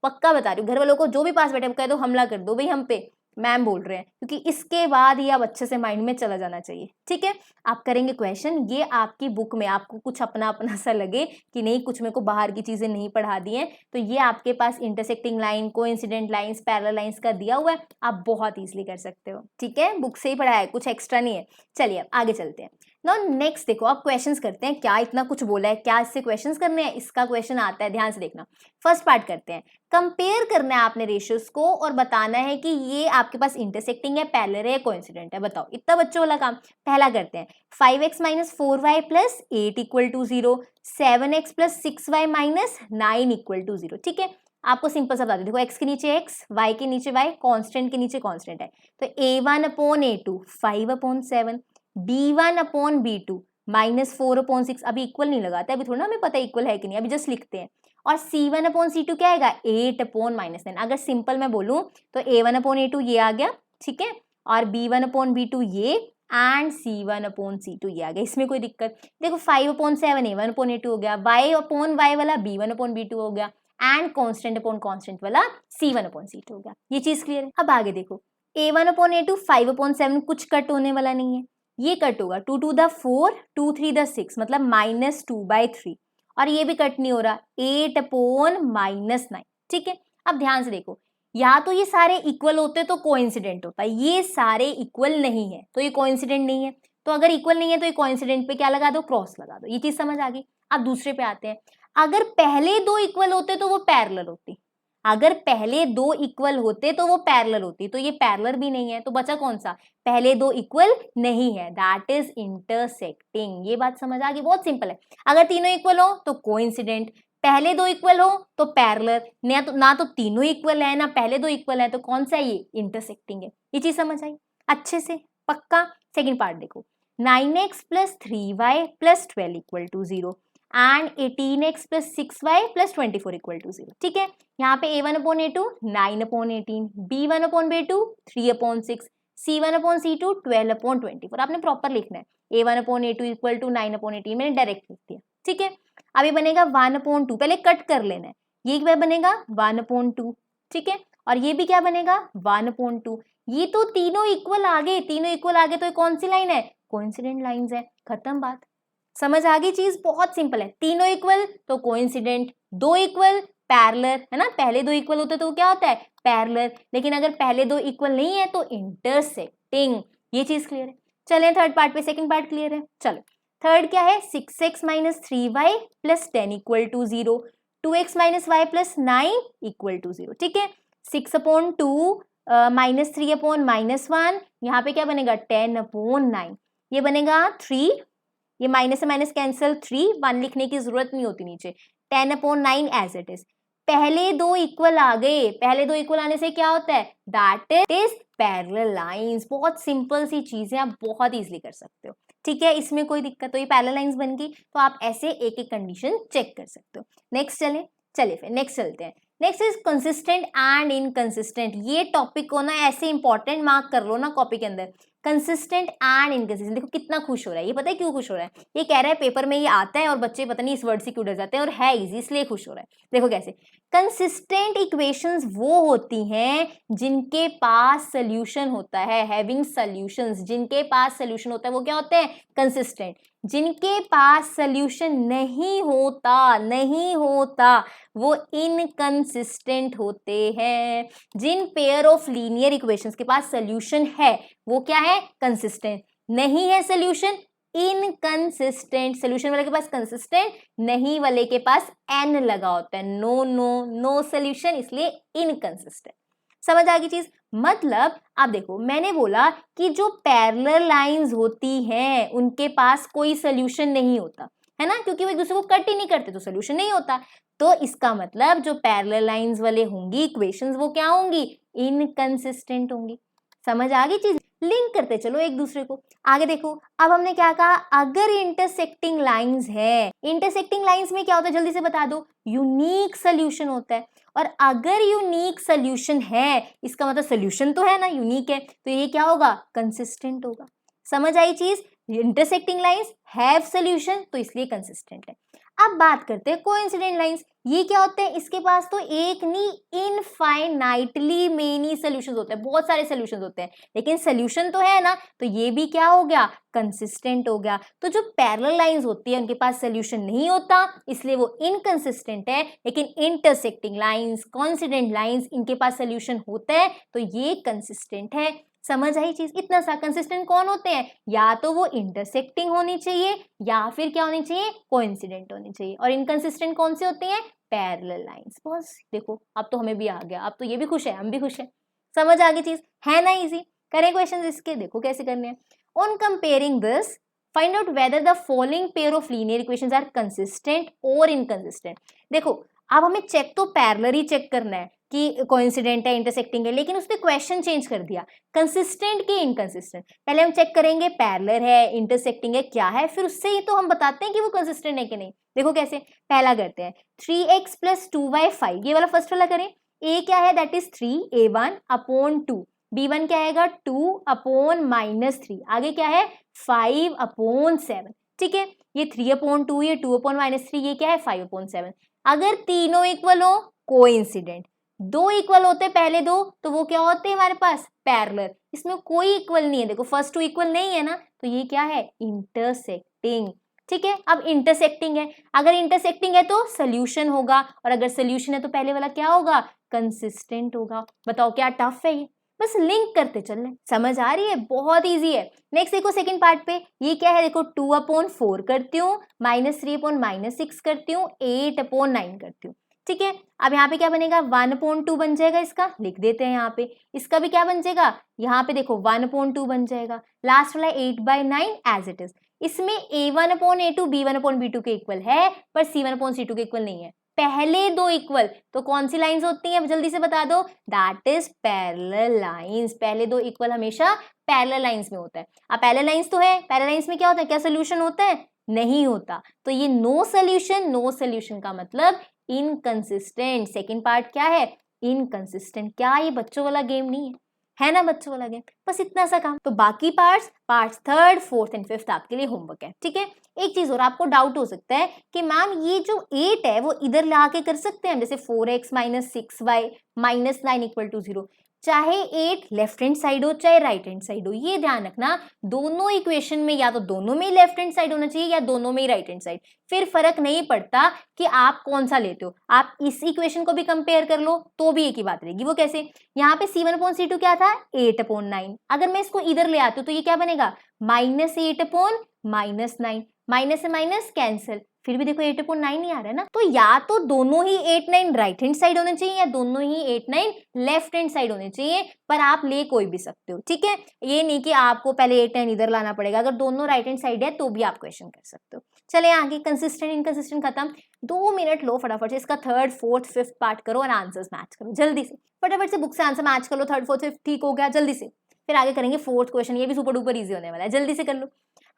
पक्का बता रही हूँ, घर वालों को जो भी पास बैठे कह दो हमला कर दो भाई हम पे, मैम बोल रहे हैं, क्योंकि इसके बाद ये अब अच्छे से माइंड में चला जाना चाहिए। ठीक है? आप करेंगे क्वेश्चन, ये आपकी बुक में आपको कुछ अपना अपना सा लगे कि नहीं कुछ मेरे को बाहर की चीजें नहीं पढ़ा दी हैं, तो ये आपके पास intersecting line, coincident lines, parallel lines का दिया हुआ है, आप बहुत ईजिली कर सकते हो। ठीक है? बुक से ही पढ़ाया है, कुछ एक्स्ट्रा नहीं है। चलिए अब आगे चलते हैं। नाउ नेक्स्ट देखो, अब क्वेश्चंस करते हैं। क्या इतना कुछ बोला है, क्या इससे क्वेश्चंस करने हैं? इसका क्वेश्चन आता है, ध्यान से देखना। फर्स्ट पार्ट करते हैं। कंपेयर करना है आपने रेशियोज को और बताना है कि ये आपके पास इंटरसेक्टिंग है, पैरेलल है, कोइंसिडेंट है। बताओ, इतना बच्चों वाला काम। पहला करते हैं, 5x - 4y + 8 = 0, 7x + 6y - 9 = 0। ठीक है? आपको सिंपल सा बता दो, देखो x के नीचे x, y के नीचे y, कांस्टेंट के नीचे कांस्टेंट है, तो a1/a2 5/7, b1/b2 -4/6। अभी इक्वल नहीं लगाते, अभी थोड़ा ना हमें पता है इक्वल है कि नहीं, अभी जस्ट लिखते हैं। और c1/c2 क्या आएगा? 8/-9। अगर सिंपल मैं बोलूं तो a1/a2 ये आ गया, ठीक है, और b1/b2 ये, एंड c1/c2 ये आ गया। इसमें कोई दिक्कत? देखो 5/7 a1/a2 हो गया, y/y वाला b1/b2 हो गया, एंड कांस्टेंट अपॉन कांस्टेंट वाला c1/c2 हो गया। ये चीज क्लियर है? अब आगे देखो, a1/a2 5/7 कुछ कट होने वाला नहीं है, ये कट होगा 2 to the 4, 2 3 the 6, मतलब -2/3, और ये भी कट नहीं हो रहा 8/-9। ठीक है? अब ध्यान से देखो, या तो ये सारे इक्वल होते तो कोइंसिडेंट होता, ये सारे इक्वल नहीं है तो ये कोइंसिडेंट नहीं है। तो अगर इक्वल नहीं है तो ये कोइंसिडेंट पे क्या लगा दो? क्रॉस लगा दो। ये चीज समझ आ गई? अब दूसरे पे आते हैं। अगर पहले दो इक्वल होते तो वो पैरेलल होती, अगर पहले दो इक्वल होते तो वो पैरेलल होती, तो ये पैरेलल भी नहीं है, तो बचा कौन सा? पहले दो इक्वल नहीं है, दैट इज इंटरसेक्टिंग। ये बात समझ आ गई? बहुत सिंपल है। अगर तीनों इक्वल हो तो कोइंसिडेंट, पहले दो इक्वल हो तो पैरेलल, ना तो तीनों इक्वल है ना पहले दो इक्वल है, तो कौन सा? ये इंटरसेक्टिंग है। ये चीज समझ आई अच्छे से? पक्का? सेकेंड पार्ट देखो, 9x + 3y + 12 = 0, and 18x + 6y + 24 = 0। ठीक है? यहाँ पे a1/a2 9/18, b1/b2 3/6, c1/c2 12/24। आपने प्रॉपर लिखना है, a1/a2 = 9/18, मैंने डायरेक्ट लिख दिया। ठीक है? अभी बनेगा 1/2, पहले कट कर लेना है, ये क्या बनेगा? 1/2। ठीक है? और ये भी क्या बनेगा? 1/2। ये तो तीनों इक्वल आ गए, तीनों इक्वल आ गए, तो ये कौन सी लाइन है? कोइंसिडेंट लाइंस है। खत्म बात। समझ आ गई चीज? बहुत सिंपल है। तीनों इक्वल तो कोइंसिडेंट, दो इक्वल पैरेलल, है ना? पहले दो इक्वल होते तो क्या होता है? पैरेलल। लेकिन अगर पहले दो इक्वल नहीं है तो इंटरसेक्टिंग। ये चीज क्लियर है? चलें थर्ड पार्ट पे। सेकंड पार्ट क्लियर है? चलो, थर्ड क्या है? 6x - 3y + 10 = 0, 2x - y + 9 = 0। ठीक है? 6/2 -3/-1, यहाँ पे क्या बनेगा? 10/9। ये बनेगा 3, ये माइनस से माइनस कैंसिल, 3, 1 लिखने की जरूरत नहीं होती नीचे, 10/9 एज इट इज। पहले दो इक्वल आ गए, पहले दो इक्वल आने से क्या होता है, दैट इज पैरेलल लाइंस। बहुत सिंपल सी चीज है, आप बहुत इजीली कर सकते हो, ठीक है, इसमें कोई दिक्कत, तो ये पैरेलल लाइंस बन गई, तो आप ऐसे एक एक कंडीशन चेक कर सकते हो। नेक्स्ट चले फिर नेक्स्ट चलते हैं। Next is consistent and inconsistent. ये टॉपिक को ना ऐसे इंपॉर्टेंट मार्क कर लो ना कॉपी के अंदर, कंसिस्टेंट एंड इनकंसिस्टेंट। देखो कितना खुश हो रहा है, ये पता है क्यों खुश हो रहा है, ये कह रहा है पेपर में ये आता है और बच्चे पता नहीं इस वर्ड से क्यों डर जाते हैं, और है इजी इसलिए खुश हो रहा है। देखो कैसे, कंसिस्टेंट इक्वेशंस वो होती हैं जिनके पास सोल्यूशन होता है, हैविंग सॉल्यूशंस, जिनके पास सोल्यूशन होता है वो क्या होते हैं, कंसिस्टेंट। जिनके पास सोल्यूशन नहीं होता वो इनकंसिस्टेंट होते हैं। जिन पेयर ऑफ लीनियर इक्वेशंस के पास सोल्यूशन है वो क्या है, कंसिस्टेंट। नहीं है सोल्यूशन, इनकंसिस्टेंट। सोल्यूशन वाले के पास कंसिस्टेंट, नहीं वाले के पास एन लगा होता है, नो सोल्यूशन, इसलिए इनकंसिस्टेंट। समझ आ गई चीज। मतलब आप देखो, मैंने बोला कि जो पैरेलल लाइंस होती हैं उनके पास कोई सोल्यूशन नहीं होता है ना, क्योंकि वो एक दूसरे को कट ही नहीं करते तो सोल्यूशन नहीं होता। तो इसका मतलब जो पैरेलल लाइंस वाले होंगी इक्वेशंस वो क्या होंगी, इनकंसिस्टेंट होंगी। समझ आ गई चीज। लिंक करते चलो एक दूसरे को। आगे देखो, अब हमने क्या कहा, अगर इंटरसेक्टिंग लाइंस है, इंटरसेक्टिंग लाइंस में क्या होता है जल्दी से बता दो, यूनिक सोल्यूशन होता है। और अगर यूनिक सोल्यूशन है इसका मतलब सोल्यूशन तो है ना, यूनिक है, तो ये क्या होगा, कंसिस्टेंट होगा। समझ आई चीज। इंटरसेक्टिंग लाइंस हैव सोल्यूशन तो इसलिए कंसिस्टेंट है। अब बात करते हैं कोइंसिडेंट लाइंस। ये क्या होते हैं, इसके पास तो एक नहीं इनफाइनाइटली मेनी सोल्यूशंस होते हैं, बहुत सारे सोल्यूशंस होते हैं, लेकिन सोल्यूशन तो है ना, तो ये भी क्या हो गया, कंसिस्टेंट हो गया। तो जो पैरेलल लाइंस होती है उनके पास सोल्यूशन नहीं होता इसलिए वो इनकंसिस्टेंट है, लेकिन इंटरसेक्टिंग लाइंस, कोइंसिडेंट लाइंस, इनके पास सोल्यूशन होता है तो ये कंसिस्टेंट है। समझ आई चीज। इतना सा। कंसिस्टेंट कौन होते हैं, या तो वो इंटरसेक्टिंग होनी चाहिए या फिर क्या होनी चाहिए, कोइंसिडेंट होनी चाहिए। और इनकंसिस्टेंट कौन से होते हैं, पैरेलल लाइंस। बस देखो अब तो हमें भी आ गया, अब तो ये भी खुश है, हम भी खुश हैं। समझ आ गई चीज, है ना इजी। करें क्वेश्चन इसके, देखो कैसे करने हैं। On comparing this find out whether the following pair of linear equations are consistent और इनकंसिस्टेंट। देखो अब हमें चेक तो पैरेलल ही चेक करना है कि कोइंसिडेंट है, इंटरसेक्टिंग है, लेकिन उसने क्वेश्चन चेंज कर दिया, कंसिस्टेंट के इनकंसिस्टेंट। पहले हम चेक करेंगे पैरेलल है, इंटरसेक्टिंग है, क्या है, फिर उससे ही तो हम बताते हैं कि वो कंसिस्टेंट है कि नहीं। देखो कैसे, पहला करते हैं 3x + 2y5, ये वाला फर्स्ट वाला करें। a क्या है, that is 3, a1 upon 2, b1 क्या आएगा 2 अपॉन -3, आगे क्या है 5 अपॉन 7। ठीक है, ये 3 अपॉन 2, ये 2 अपॉन -3, ये क्या है 5 अपॉन 7। अगर तीनों इक्वल हो कोइंसिडेंट, दो इक्वल होते पहले दो तो वो क्या होते हैं हमारे पास, पैरेलल। इसमें कोई इक्वल नहीं है, देखो फर्स्ट टू इक्वल नहीं है ना, तो ये क्या है, इंटरसेक्टिंग। ठीक है, अब इंटरसेक्टिंग है, अगर इंटरसेक्टिंग है तो सोल्यूशन होगा, और अगर सोल्यूशन है तो पहले वाला क्या होगा, कंसिस्टेंट होगा। बताओ क्या टफ है ये, बस लिंक करते चल रहे। समझ आ रही है, बहुत इजी है। नेक्स्ट देखो सेकंड पार्ट पे, ये क्या है, देखो 2/4 करती हूँ, -3/-6 करती हूँ, 8/9 करती हूँ। ठीक है, अब यहाँ पे क्या बनेगा, 1/2 बन जाएगा, इसका लिख देते हैं यहाँ पे। इसका भी क्या बन जाएगा, यहाँ पे देखो 1/2 बन जाएगा। लास्ट वाला 8/9 एज इट इज। इसमें a1/a2 b1/b2 के इक्वल है, पर c1/c2 के इक्वल नहीं है। पहले दो इक्वल तो कौन सी लाइंस होती हैं, जल्दी से बता दो, दैट इज पैरेलल लाइंस। पहले दो इक्वल हमेशा पैरेलल लाइंस में होता है। अब पैरेलल लाइंस तो है, पैरेलल लाइंस में क्या होता है, क्या सोल्यूशन होता है, नहीं होता, तो ये नो सोल्यूशन का मतलब इनकंसिस्टेंट। सेकंड पार्ट क्या है, इनकंसिस्टेंट। क्या ये बच्चों वाला गेम नहीं है ना, बच्चों वाला गेम। बस इतना सा काम। तो बाकी parts third, fourth and fifth आपके लिए होमवर्क है। ठीक है, एक चीज और आपको डाउट हो सकता है कि मैम ये जो 8 है वो इधर ला के कर सकते हैं, जैसे 4x - 6y -9 = 0। चाहे 8 लेफ्ट हैंड साइड हो चाहे राइट हैंड साइड हो, ये ध्यान रखना, दोनों इक्वेशन में या तो दोनों में ही लेफ्ट हैंड साइड होना चाहिए या दोनों में ही राइट हैंड साइड। फिर फर्क नहीं पड़ता कि आप कौन सा लेते हो, आप इस इक्वेशन को भी कंपेयर कर लो तो भी एक ही बात रहेगी। वो कैसे, यहाँ पे c1/c2 क्या था, 8/9। अगर मैं इसको इधर ले आती हूँ तो ये क्या बनेगा, -8/-9, माइनस से माइनस कैंसिल, फिर भी देखो 8/9 नहीं आ रहा है ना, तो या तो दोनों ही 8/9 राइट हैंड साइड होने चाहिए या दोनों ही 8/9 लेफ्ट हैंड साइड होने चाहिए, पर आप ले कोई भी सकते हो, ठीक है। ये नहीं कि आपको पहले 8/9 इधर लाना पड़ेगा, अगर दोनों राइट हैंड साइड है तो भी आप क्वेश्चन कर सकते हो। चले आगे, कंसिस्टेंट इनकंसिस्टेंट खत्म। 2 मिनट लो फटाफट से, इसका थर्ड फोर्थ फिफ्थ पार्ट करो और आंसर्स मैच करो जल्दी से, फटाफट से बुक से आंसर मैच कर लो। थर्ड फोर्थ फिफ्थ ठीक हो गया, जल्दी से। फिर आगे करेंगे फोर्थ क्वेश्चन, ये भी सुपर डुपर इजी होने वाला है, जल्दी से कर लो।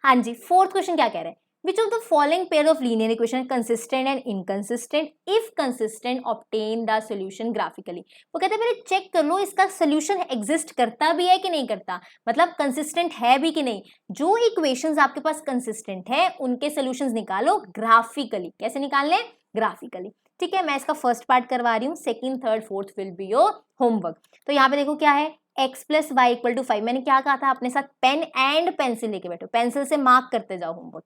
हाँ जी, फोर्थ क्वेश्चन क्या कह रहे हैं, which of the following pair of linear equation consistent and inconsistent, if consistent obtain the solution graphically. वो कहते हैं पहले चेक कर लो इसका सोल्यूशन एग्जिस्ट करता भी है कि नहीं करता, मतलब कंसिस्टेंट है भी कि नहीं। जो इक्वेशंस आपके पास कंसिस्टेंट है उनके सोल्यूशंस निकालो ग्राफिकली। कैसे निकालने, ग्राफिकली, ठीक है। मैं इसका फर्स्ट पार्ट करवा रही हूँ, second third fourth will be your homework. तो यहाँ पे देखो क्या है, x plus y equal to 5। मैंने क्या कहा था, अपने साथ पेन एंड पेंसिल लेके बैठो, पेंसिल से मार्क करते जाओ homework.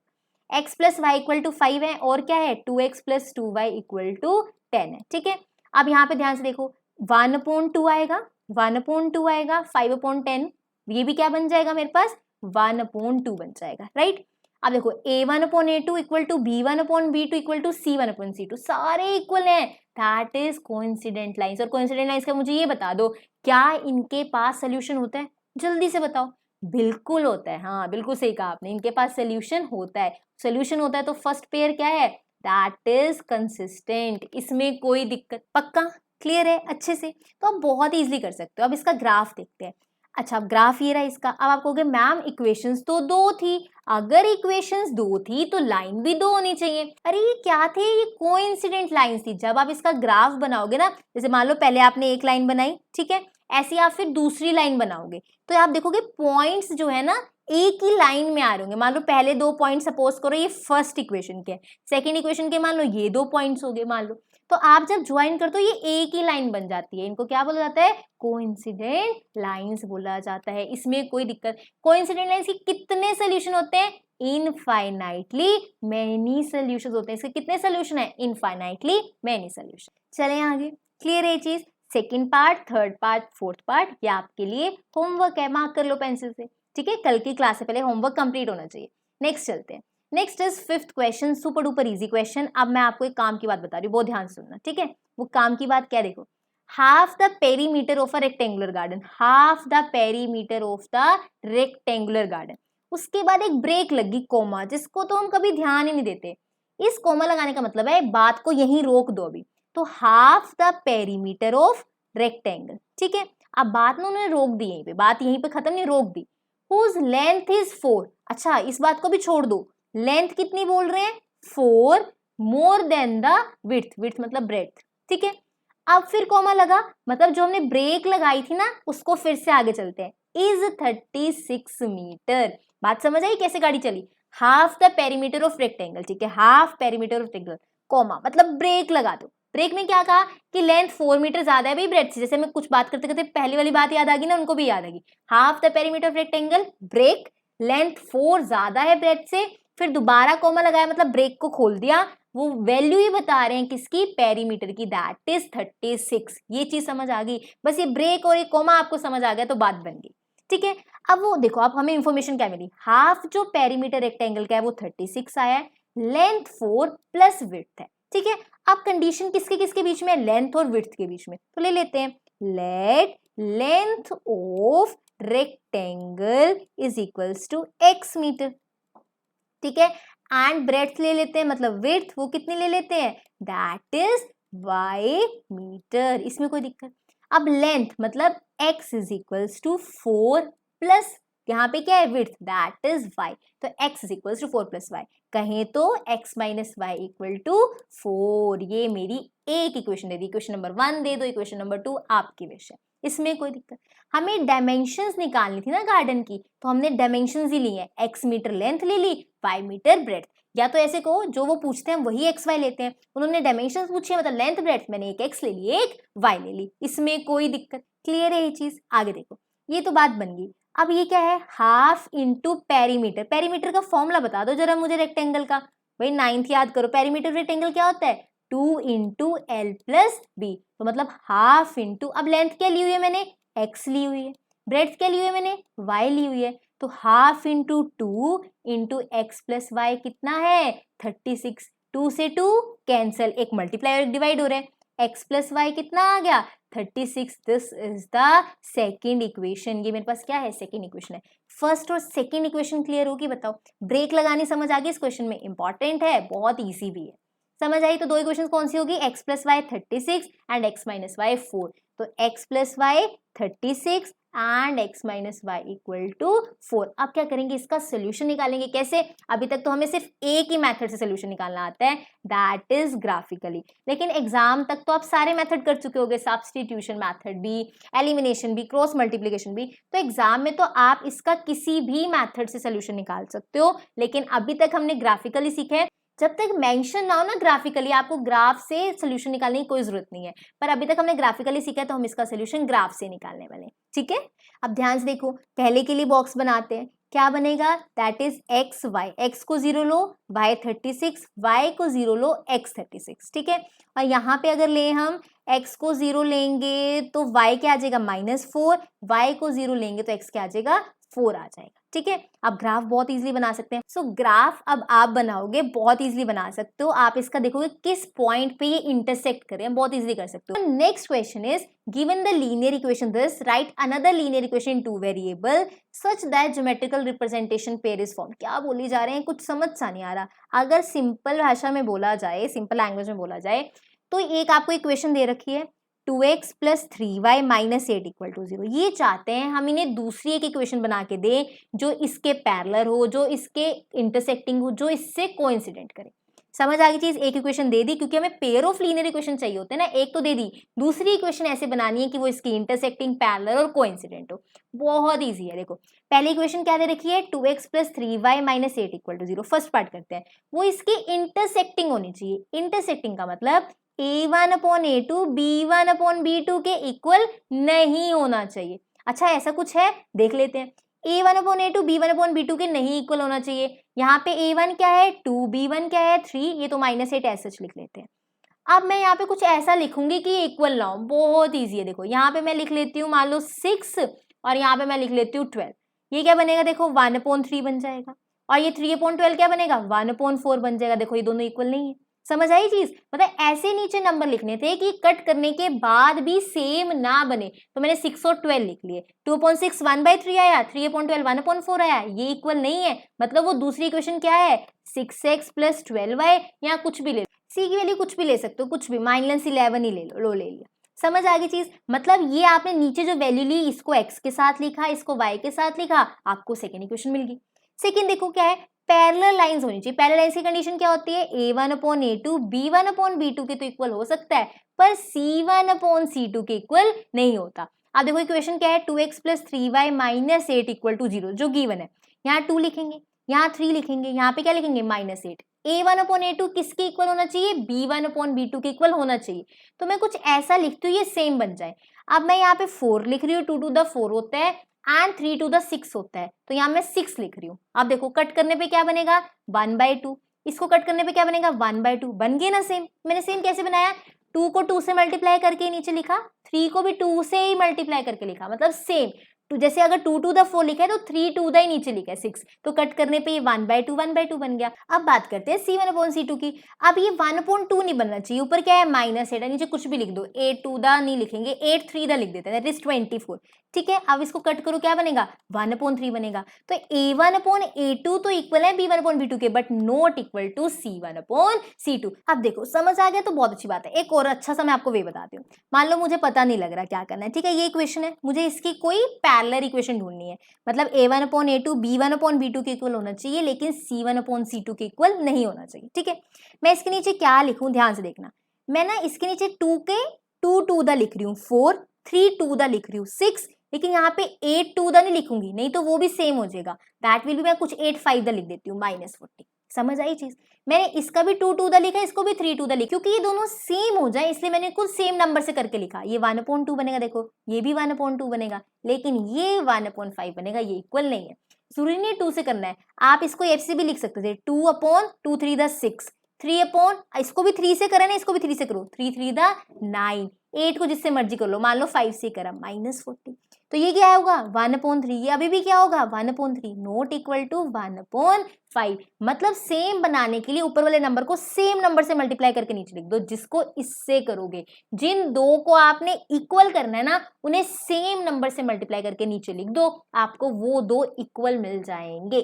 x plus y equal to 5 है, और क्या है 2x plus 2y equal to 10 है, ठीक है। अब यहाँ पे ध्यान से देखो, 1/2 आएगा, 1/2 आएगा, 5/10, ये भी क्या बन जाएगा मेरे पास, 1/2 बन जाएगा, राइट। अब देखो a1/a2 equal to b1/b2 equal to c1/c2, सारे इक्वल हैं, दैट इज कोइंसिडेंट लाइंस। और कोइंसिडेंट लाइंस का मुझे ये बता दो, क्या इनके पास सोल्यूशन होता है, जल्दी से बताओ। बिल्कुल होता है, हाँ बिल्कुल सही कहा आपने, इनके पास सोल्यूशन होता है। सोल्यूशन होता है तो फर्स्ट पेयर क्या है, दैट इज कंसिस्टेंट, इसमें कोई दिक्कत, पक्का क्लियर है अच्छे से। तो आप बहुत इजीली कर सकते हो। अब इसका ग्राफ देखते हैं। अच्छा, अब ग्राफ ये रहा इसका। अब आप कहोगे मैम इक्वेशंस तो 2 थी, अगर इक्वेशंस 2 थी तो लाइन भी 2 होनी चाहिए। अरे ये क्या थे, ये कोइंसिडेंट लाइंस थी। जब आप इसका ग्राफ बनाओगे ना, जैसे मान लो पहले आपने एक लाइन बनाई, ठीक है, ऐसे आप फिर दूसरी लाइन बनाओगे, तो आप देखोगे पॉइंट्स जो है ना एक ही लाइन में आ रहे होंगे। मान लो पहले 2 पॉइंट सपोज करो ये फर्स्ट इक्वेशन के, सेकेंड इक्वेशन के मान लो ये 2 पॉइंट्स हो गए मान लो, तो आप जब ज्वाइन करते हो ये एक ही लाइन बन जाती है। इनको क्या बोला जाता है, कोइंसिडेंट लाइंस बोला जाता है, इसमें कोई दिक्कत। कोइंसिडेंट लाइंस के कितने सोल्यूशन होते हैं, इनफाइनाइटली मेनी सोल्यूशन होते हैं। इसके कितने सोल्यूशन है, इनफाइनाइटली मेनी सोल्यूशन। चले आगे, क्लियर है ये चीज। Second part, third part, fourth part, ये आपके लिए होमवर्क है, मार्क कर लो पेंसिल से, ठीक है। कल की क्लास से पहले होमवर्क कंप्लीट होना चाहिए। नेक्स्ट चलते हैं। Next is fifth question, super duper easy question. अब मैं आपको एक काम की बात बता रही हूँ, बहुत ध्यान से सुनना, ठीक है। वो काम की बात क्या, देखो, half the perimeter of a rectangular garden, half the perimeter of the rectangular garden. उसके बाद एक ब्रेक लगी, कोमा, जिसको तो हम कभी ध्यान ही नहीं देते। इस कोमा लगाने का मतलब है बात को यहीं रोक दो अभी। तो half the perimeter of rectangle, ठीक है। अब बात ना उन्होंने रोक दी, यहीं पे बात यहीं पे खत्म नहीं, रोक दी। Whose length is 4। अच्छा, इस बात को भी छोड़ दो, लेंथ कितनी बोल रहे हैं, 4 more than the width, width मतलब ब्रेड्थ, ठीक है। अब फिर कॉमा लगा, मतलब जो हमने ब्रेक लगाई थी ना उसको फिर से आगे चलते हैं, इज 36 मीटर। बात समझ आई कैसे गाड़ी चली, half the perimeter of rectangle, ठीक है, half perimeter of rectangle, comma मतलब ब्रेक लगा दो। ब्रेक में क्या कहा कि लेंथ 4 मीटर ज्यादा है भाई ब्रेड से, जैसे मैं कुछ बात करते करते पहली वाली बात याद आ गई ना, उनको भी याद आ गई। Half the perimeter of rectangle, breadth, length 4 ज्यादा है ब्रेड से, फिर दोबारा कॉमा लगाया मतलब ब्रेक को खोल दिया। वो वैल्यू ही बता रहे हैं किसकी, पेरीमीटर की, दैट इज 36। ये चीज समझ आ गई, बस ये ब्रेक और ये कॉमा आपको समझ आ गया तो बात बन गई, ठीक है। अब वो देखो, अब हमें इंफॉर्मेशन क्या मिली, हाफ जो पेरीमीटर रेक्टेंगल का है वो 36 आया है, लेंथ 4 प्लस विड्थ है, ठीक है। अब कंडीशन किसके किसके बीच में, लेंथ और विड्थ के बीच में, तो ले लेते हैं, let length of rectangle is equals to x metre, ठीक है। एंड ब्रेड्थ ले लेते हैं, मतलब विड्थ वो कितनी ले लेते हैं, दैट इज y मीटर, इसमें कोई दिक्कत। अब लेंथ मतलब x is equals to 4 plus, यहाँ पे क्या है विड्थ, दैट इज y, तो x is equals to 4 plus y, कहें तो x minus y equal to 4। ये मेरी एक इक्वेशन दे दी, इक्वेशन नंबर 1 दे दो, इक्वेशन नंबर 2 आपकी विश है, इसमें कोई दिक्कत। हमें डायमेंशंस निकालनी थी ना गार्डन की, तो हमने डायमेंशंस ही ली है, x मीटर लेंथ ले ली, y मीटर ब्रेड्थ। या तो ऐसे कहो, जो वो पूछते हैं वही एक्स वाई लेते हैं, उन्होंने डायमेंशंस पूछे मतलब लेंथ ब्रेड्थ, मैंने एक x ले ली एक y ले ली, इसमें कोई दिक्कत। क्लियर है ये चीज, आगे देखो, ये तो बात बन गई। अब ये क्या है, हाफ इंटू पेरीमीटर, पेरीमीटर का फॉर्मूला बता दो जरा मुझे रेक्टेंगल का, भाई 9th याद करो, पेरीमीटर रेक्टेंगल क्या होता है, 2 इंटू एल प्लस बी, तो मतलब हाफ इंटू, अब लेंथ क्या ली हुई है मैंने, x ली हुई है, ब्रेड्थ क्या ली हुई है मैंने, y ली हुई है, तो half into 2 into x plus y कितना है 36, 2 से 2 कैंसिल, एक मल्टीप्लाई और एक डिवाइड हो रहा है, x प्लस वाई कितना आ गया 36। This is the second equation. ये मेरे पास क्या है, सेकेंड इक्वेशन है। फर्स्ट और सेकेंड इक्वेशन क्लियर होगी, बताओ। ब्रेक लगानी समझ आ गई इस क्वेश्चन में, इंपॉर्टेंट है, बहुत ईजी भी है। समझ आई तो दो इक्वेशन कौन सी होगी, x plus y 36 and x minus y 4। तो x plus y 36 and x minus y equal to 4। अब क्या करेंगे, इसका सोल्यूशन निकालेंगे। कैसे, अभी तक तो हमें सिर्फ एक ही मेथड से सोल्यूशन निकालना आता है, दैट इज ग्राफिकली। लेकिन एग्जाम तक तो आप सारे मेथड कर चुके होंगे, सब्स्टिट्यूशन मेथड भी, एलिमिनेशन भी, क्रॉस मल्टीप्लिकेशन भी। तो एग्जाम में तो आप इसका किसी भी मेथड से सोल्यूशन निकाल सकते हो, लेकिन अभी तक हमने ग्राफिकली सीखा है। जब तक मेंशन ना हो ना ग्राफिकली, आपको ग्राफ से सोल्यूशन निकालने की कोई जरूरत नहीं है, पर अभी तक हमने ग्राफिकली सीखा है तो हम इसका सोल्यूशन ग्राफ से निकालने वाले हैं, ठीक है। अब ध्यान से देखो, पहले के लिए बॉक्स बनाते हैं, क्या बनेगा, that is x y, x को 0 लो, वाई 36, वाई को 0 लो, एक्स 36, ठीक है। और यहाँ पे अगर ले हम एक्स को 0 लेंगे तो वाई क्या आ जाएगा -4, वाई को 0 लेंगे तो एक्स क्या आ जाएगा 4 आ जाएगा, ठीक है। अब ग्राफ बहुत इजीली बना सकते हैं। सो ग्राफ अब आप बनाओगे, बहुत इजीली बना सकते हो। आप इसका देखोगे किस पॉइंट पे ये इंटरसेक्ट करें, बहुत इजीली कर सकते हो। Next question is given the linear equation this, right another linear equation in 2 variable such that geometrical representation pair is form. क्या बोली जा रहे हैं, कुछ समझ सा नहीं आ रहा। अगर सिंपल भाषा में बोला जाए, सिंपल लैंग्वेज में बोला जाए, तो एक आपको इक्वेशन दे रखी है 2x plus 3y minus 8 equal to 0। ये चाहते हैं हम इन्हें दूसरी एक इक्वेशन बना के दें जो इसके पैरेलल हो, जो इसके इंटरसेक्टिंग हो, जो इससे कोइंसिडेंट करे। समझ आ गई चीज, एक इक्वेशन दे दी, क्योंकि हमें पेयर ऑफ लीनियर इक्वेशन चाहिए होते हैं ना, एक तो दे दी, दूसरी इक्वेशन ऐसे बनानी है कि वो इसकी इंटरसेक्टिंग, पैरेलल और कोइंसिडेंट हो। बहुत ईजी है। देखो पहली इक्वेशन क्या दे रखी है, 2x plus 3y minus 8 equal to 0। First part करते हैं, वो इसकी इंटरसेक्टिंग होनी चाहिए। इंटरसेक्टिंग का मतलब a1 upon a2 b1 upon b2 के इक्वल नहीं होना चाहिए। अच्छा ऐसा कुछ है, देख लेते हैं। a1 upon a2 b1 upon b2 के नहीं इक्वल होना चाहिए। यहाँ पे a1 क्या है 2, b1 क्या है 3, ये तो -8 ऐसे लिख लेते हैं। अब मैं यहाँ पे कुछ ऐसा लिखूंगी कि इक्वल ना हो, बहुत ईजी है। देखो यहाँ पे मैं लिख लेती हूँ मान लो 6 और यहाँ पे मैं लिख लेती हूँ 12। ये क्या बनेगा, देखो 1/3 बन जाएगा, और ये 3/12 क्या बनेगा 1/4 बन जाएगा। देखो ये दोनों इक्वल नहीं है। समझ आई चीज, मतलब ऐसे नीचे नंबर लिखने थे कि कट करने के बाद भी सेम ना बने। तो मैंने 6 और 12 लिख लिए। 2/6 1/3 आया, 3/12 1/4 आया, ये इक्वल नहीं है। मतलब वो दूसरी इक्वेशन क्या है 6x प्लस 12y, या कुछ भी ले, सी की वैल्यू कुछ भी ले सकते हो, कुछ भी -11 ही ले लो, ले लिया। समझ आ गई चीज, मतलब ये आपने नीचे जो वैल्यू ली, इसको x के साथ लिखा, इसको y के साथ लिखा, आपको सेकेंड इक्वेशन मिल गई। सेकेंड देखो क्या है, पैरेलल लाइंस होनी चाहिए। पैरेलल लाइंस की कंडीशन क्या होती है, a1 upon a2 b1 upon b2 के तो इक्वल हो सकता है, पर c1 अपॉन c2 के इक्वल नहीं होता। अब देखो इक्वेशन क्या है 2x plus 3y minus 8 equal to 0, जो गिवन है। यहाँ 2 लिखेंगे, यहाँ 3 लिखेंगे, यहाँ पे क्या लिखेंगे -8। a1 अपॉन a2 किसके इक्वल होना चाहिए, b1 अपॉन b2 के इक्वल होना चाहिए। तो मैं कुछ ऐसा लिखती हूँ ये सेम बन जाए। अब मैं यहाँ पे 4 लिख रही हूँ, 2 टू द 4 होता है एंड 3 टू द 6 होता है, तो यहाँ मैं 6 लिख रही हूँ। अब देखो कट करने पे क्या बनेगा 1/2, इसको कट करने पे क्या बनेगा 1/2, बन गए ना सेम। मैंने सेम कैसे बनाया, 2 को 2 से मल्टीप्लाई करके नीचे लिखा, 3 को भी 2 से ही मल्टीप्लाई करके लिखा, मतलब सेम। तो जैसे अगर 2 टू द 4 लिखा है तो 3 टू द ही नीचे लिखा है 6, तो कट करने पे ये 1/2 बन गया। अब बात करते हैं c1 अपॉन c2 की। अब ये 1/2 नहीं बनना चाहिए, ऊपर क्या है -8 है, नीचे कुछ भी लिख दो, 8 टू द नहीं लिखेंगे, 8 3 द लिख देते हैं, दैट इज 24। ठीक है, अब इसको कट करो, क्या बनेगा 1/3 बनेगा। तो a1 अपॉन a2 तो इक्वल है b1 अपॉन b2 के, but not equal to c1 upon c2। अब देखो समझ आ गया तो बहुत अच्छी बात है। एक और अच्छा सा मैं आपको वे बताती हूँ। मान लो मुझे पता नहीं लग रहा क्या करना है, ठीक है, ये इक्वेशन है, मुझे इसकी कोई पैरेलल इक्वेशन ढूंढनी है। मतलब a1 upon a2 b1 upon b2 के इक्वल होना चाहिए, लेकिन c1 अपॉन c2 के इक्वल नहीं होना चाहिए। ठीक है, मैं इसके नीचे क्या लिखूं, ध्यान से देखना। मैं ना इसके नीचे 2 के 2 टू द लिख रही हूँ, 4 3 टू द लिख रही हूँ 6, लेकिन यहाँ पे 8 टू द नहीं लिखूंगी, नहीं तो वो भी सेम हो जाएगा। दैट विल भी, मैं कुछ 8 5 द लिख देती हूँ, -40। समझ आई चीज, मैंने इसका भी 2 टू द लिखा, इसको भी 3 टू द लिखा, क्योंकि ये दोनों सेम हो जाए इसलिए मैंने कुछ सेम नंबर से करके लिखा। ये 1/2 बनेगा, देखो ये भी 1/2 बनेगा, लेकिन ये 1/5 बनेगा, ये इक्वल नहीं है। जरूरी नहीं 2 से करना है, आप इसको f से भी लिख सकते थे, 2/2 3 द 6, 3 अपॉन, इसको भी 3 से करना है, इसको भी 3 से करो, 3 3 द 9, 8 को जिससे मर्जी कर लो, मान लो 5 से करा -40, तो ये क्या होगा 1/3, ये अभी भी क्या होगा 1/3, नॉट इक्वल टू 1/5। मतलब सेम बनाने के लिए ऊपर वाले नंबर को सेम नंबर से मल्टीप्लाई करके नीचे लिख दो, जिसको इससे करोगे। जिन दो को आपने इक्वल करना है ना, उन्हें सेम नंबर से मल्टीप्लाई करके नीचे लिख दो, आपको वो दो इक्वल मिल जाएंगे।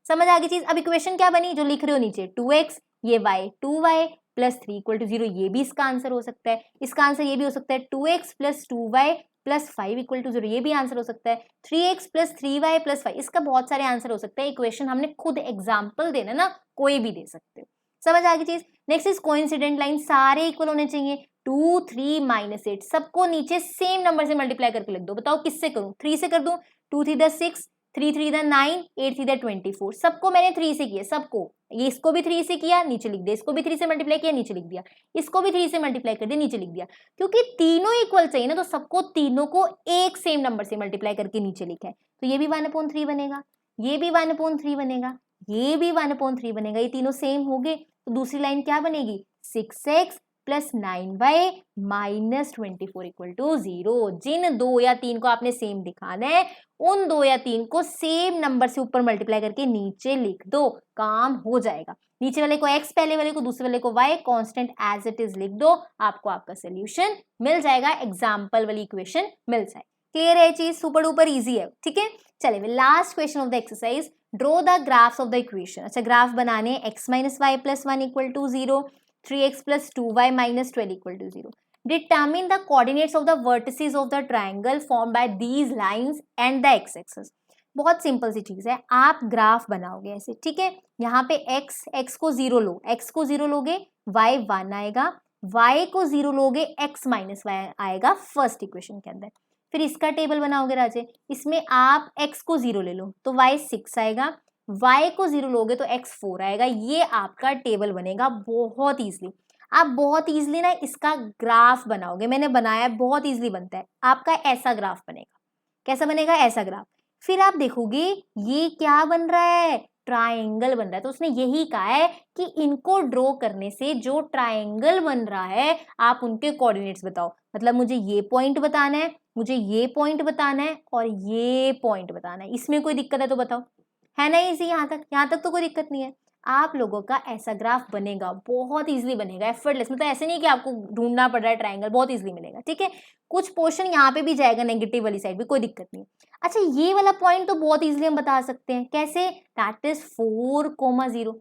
समझ आ गई चीज। अब इक्वेशन क्या बनी जो लिख रहे हो नीचे, 2x, ये y 2y plus 3 equal to 0, ये भी इसका आंसर हो सकता है। इसका आंसर ये भी हो सकता है 2x plus 2y plus 5 equal to 0, ये भी आंसर हो सकता है। 3x प्लस 3y प्लस 5, इसका बहुत सारे आंसर हो सकते हैं। इक्वेशन हमने खुद एग्जाम्पल देना ना, कोई भी दे सकते हो। समझ आ गई चीज। नेक्स्ट इज कोइंसिडेंट लाइन, सारे इक्वल होने चाहिए। 2 3 -8 सबको नीचे सेम नंबर से मल्टीप्लाई करके लिख दो। बताओ किससे करूं, 3 से कर दूं, 2 3 6, 3 3 9, 8 3 24, सबको मैंने 3 से किया, सबको। ये इसको भी 3 से किया, नीचे लिख दिया, इसको भी 3 से मल्टीप्लाई किया, नीचे लिख दिया, इसको भी 3 से मल्टीप्लाई कर दिया, नीचे लिख दिया। क्योंकि तीनों इक्वल चाहिए ना, तो सबको तीनों को एक सेम नंबर से मल्टीप्लाई करके नीचे लिखा है। तो ये भी 1/3 बनेगा, ये भी 1/3 बनेगा, ये भी 1/3 बनेगा। ये तीनों सेम हो गए, तो दूसरी लाइन क्या बनेगी, 6x plus 9y minus 24 equal to 0। जिन 2 या 3 को आपने सेम दिखाना है, उन 2 या 3 को सेम नंबर से ऊपर मल्टीप्लाई करके नीचे लिख दो, काम हो जाएगा। नीचे वाले को x, पहले वाले को, दूसरे वाले को y, constant as it is लिख दो, आपको आपका सोल्यूशन मिल जाएगा, एग्जाम्पल वाली इक्वेशन मिल जाएगी। क्लियर है चीज, सुपर डुपर इजी है। ठीक है, चलिए last question of the exercise, draw the graphs of the equation. अच्छा, ग्राफ बनाने x minus y plus 1 equal to 0, 3x plus 2y minus 12 equal to 0. Determine the coordinates of the vertices of the triangle formed by these lines and the x-axis. बहुत simple सी चीज है, आप graph बनाओगे ऐसे, ठीक है। यहाँ पे x को 0 लो, x को 0 लोगे y 1 आएगा, y को 0 लोगे x माइनस वाई आएगा फर्स्ट इक्वेशन के अंदर। फिर इसका टेबल बनाओगे राजे, इसमें आप x को 0 ले लो तो y 6 आएगा, y को 0 लोगे तो x 4 आएगा। ये आपका टेबल बनेगा बहुत इजीली। आप बहुत इजीली ना इसका ग्राफ बनाओगे, मैंने बनाया, बहुत इजीली बनता है। आपका ऐसा ग्राफ बनेगा। कैसा बनेगा, ऐसा ग्राफ। फिर आप देखोगे ये क्या बन रहा है, ट्रायंगल बन रहा है। तो उसने यही कहा है कि इनको ड्रॉ करने से जो ट्रायंगल बन रहा है, आप उनके कोऑर्डिनेट्स बताओ। मतलब मुझे ये पॉइंट बताना है, मुझे ये पॉइंट बताना है और ये पॉइंट बताना है। इसमें कोई दिक्कत है तो बताओ, है ना इजी। यहाँ तक तो कोई दिक्कत नहीं है। आप लोगों का ऐसा ग्राफ बनेगा, बहुत इजीली बनेगा, एफर्टलेस। मतलब ऐसे नहीं कि आपको ढूंढना पड़ रहा है ट्रायंगल, बहुत इजीली मिलेगा। ठीक है, कुछ पोर्शन यहाँ पे भी जाएगा नेगेटिव वाली साइड भी, कोई दिक्कत नहीं। अच्छा, ये वाला पॉइंट तो बहुत इजीली हम बता सकते हैं, कैसे, दैट इज 4,0,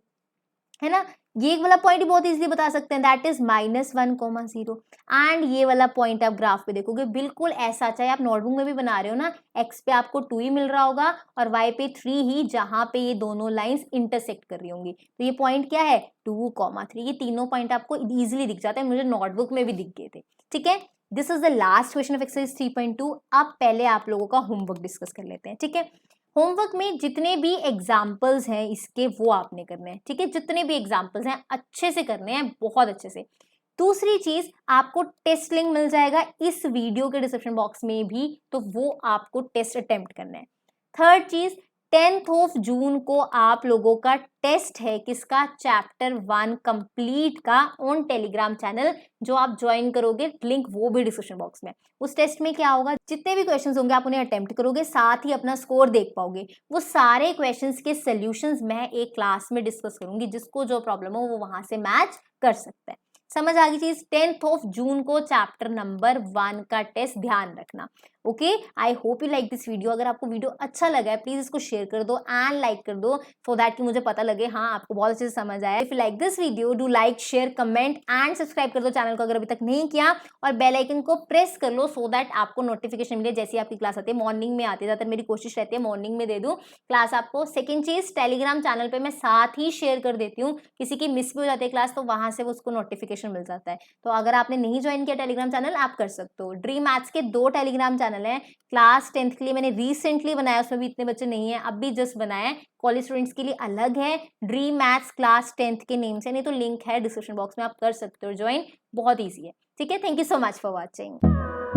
है ना। ये वाला पॉइंट बहुत इजीली बता सकते हैं, दैट इज -1,0। एंड ये वाला पॉइंट आप ग्राफ पे देखोगे बिल्कुल ऐसा, चाहे आप नोटबुक में भी बना रहे हो ना, x पे आपको 2 ही मिल रहा होगा और y पे 3 ही, जहां पे ये दोनों लाइंस इंटरसेक्ट कर रही होंगी। तो ये पॉइंट क्या है, 2,3। ये तीनों पॉइंट आपको इजीली दिख जाते हैं, मुझे नोटबुक में भी दिख गए थे। ठीक है, this is the last question of exercise 3.2। अब पहले आप लोगों का होमवर्क डिस्कस कर लेते हैं। ठीक है, होमवर्क में जितने भी एग्जाम्पल्स हैं इसके, वो आपने करने हैं। ठीक है, जितने भी एग्जाम्पल्स हैं अच्छे से करने हैं, बहुत अच्छे से। दूसरी चीज, आपको टेस्ट लिंक मिल जाएगा इस वीडियो के डिस्क्रिप्शन बॉक्स में भी, तो वो आपको टेस्ट अटेम्प्ट करना है। थर्ड चीज, 10 जून को आप लोगों का टेस्ट है किसका, चैप्टर 1 कंप्लीट का, ऑन टेलीग्राम चैनल जो आप ज्वाइन करोगे, लिंक वो भी डिस्क्रिप्शन बॉक्स में। उस टेस्ट में क्या होगा, जितने भी क्वेश्चंस होंगे आप उन्हें अटेम्प्ट करोगे, साथ ही अपना स्कोर देख पाओगे। वो सारे क्वेश्चंस के सॉल्यूशंस मैं एक क्लास में डिस्कस करूंगी, जिसको जो प्रॉब्लम हो वो वहां से मैच कर सकता है। समझ आ गई चीज। 10 जून को चैप्टर नंबर 1 का टेस्ट, ध्यान रखना। Okay, I hope you like this video. अगर आपको वीडियो अच्छा लगा है प्लीज इसको शेयर कर दो एंड लाइक कर दो, सो दैट कि मुझे पता लगे हाँ आपको बहुत अच्छे से समझ आया। If you like this video, do like, share, comment and subscribe कर दो चैनल को अगर अभी तक नहीं किया, और बेल आइकन को प्रेस कर लो सो दैट आपको नोटिफिकेशन मिले जैसी आपकी क्लास आती है। मॉर्निंग में आती है, ज्यादातर मेरी कोशिश रहती है मॉर्निंग में दे दूं क्लास आपको। सेकंड चीज, टेलीग्राम चैनल पे मैं साथ ही शेयर कर देती हूँ, किसी की मिस भी हो जाती है क्लास तो वहां से उसको नोटिफिकेशन मिल जाता है। तो अगर आपने नहीं ज्वाइन किया टेलीग्राम चैनल, आप कर सकते हो। ड्रीम मैथ्स के 2 टेलीग्राम चैनल हैं। क्लास 10th के लिए मैंने रिसेंटली बनाया, उसमें भी इतने बच्चे नहीं है, अब भी जस्ट बनाया है। कॉलेज स्टूडेंट्स के लिए अलग है, ड्रीम मैथ्स क्लास 10th के नेम से, नहीं तो लिंक है डिस्क्रिप्शन बॉक्स में, आप कर सकते हो ज्वाइन, बहुत ईजी है। ठीक है, thank you so much for watching.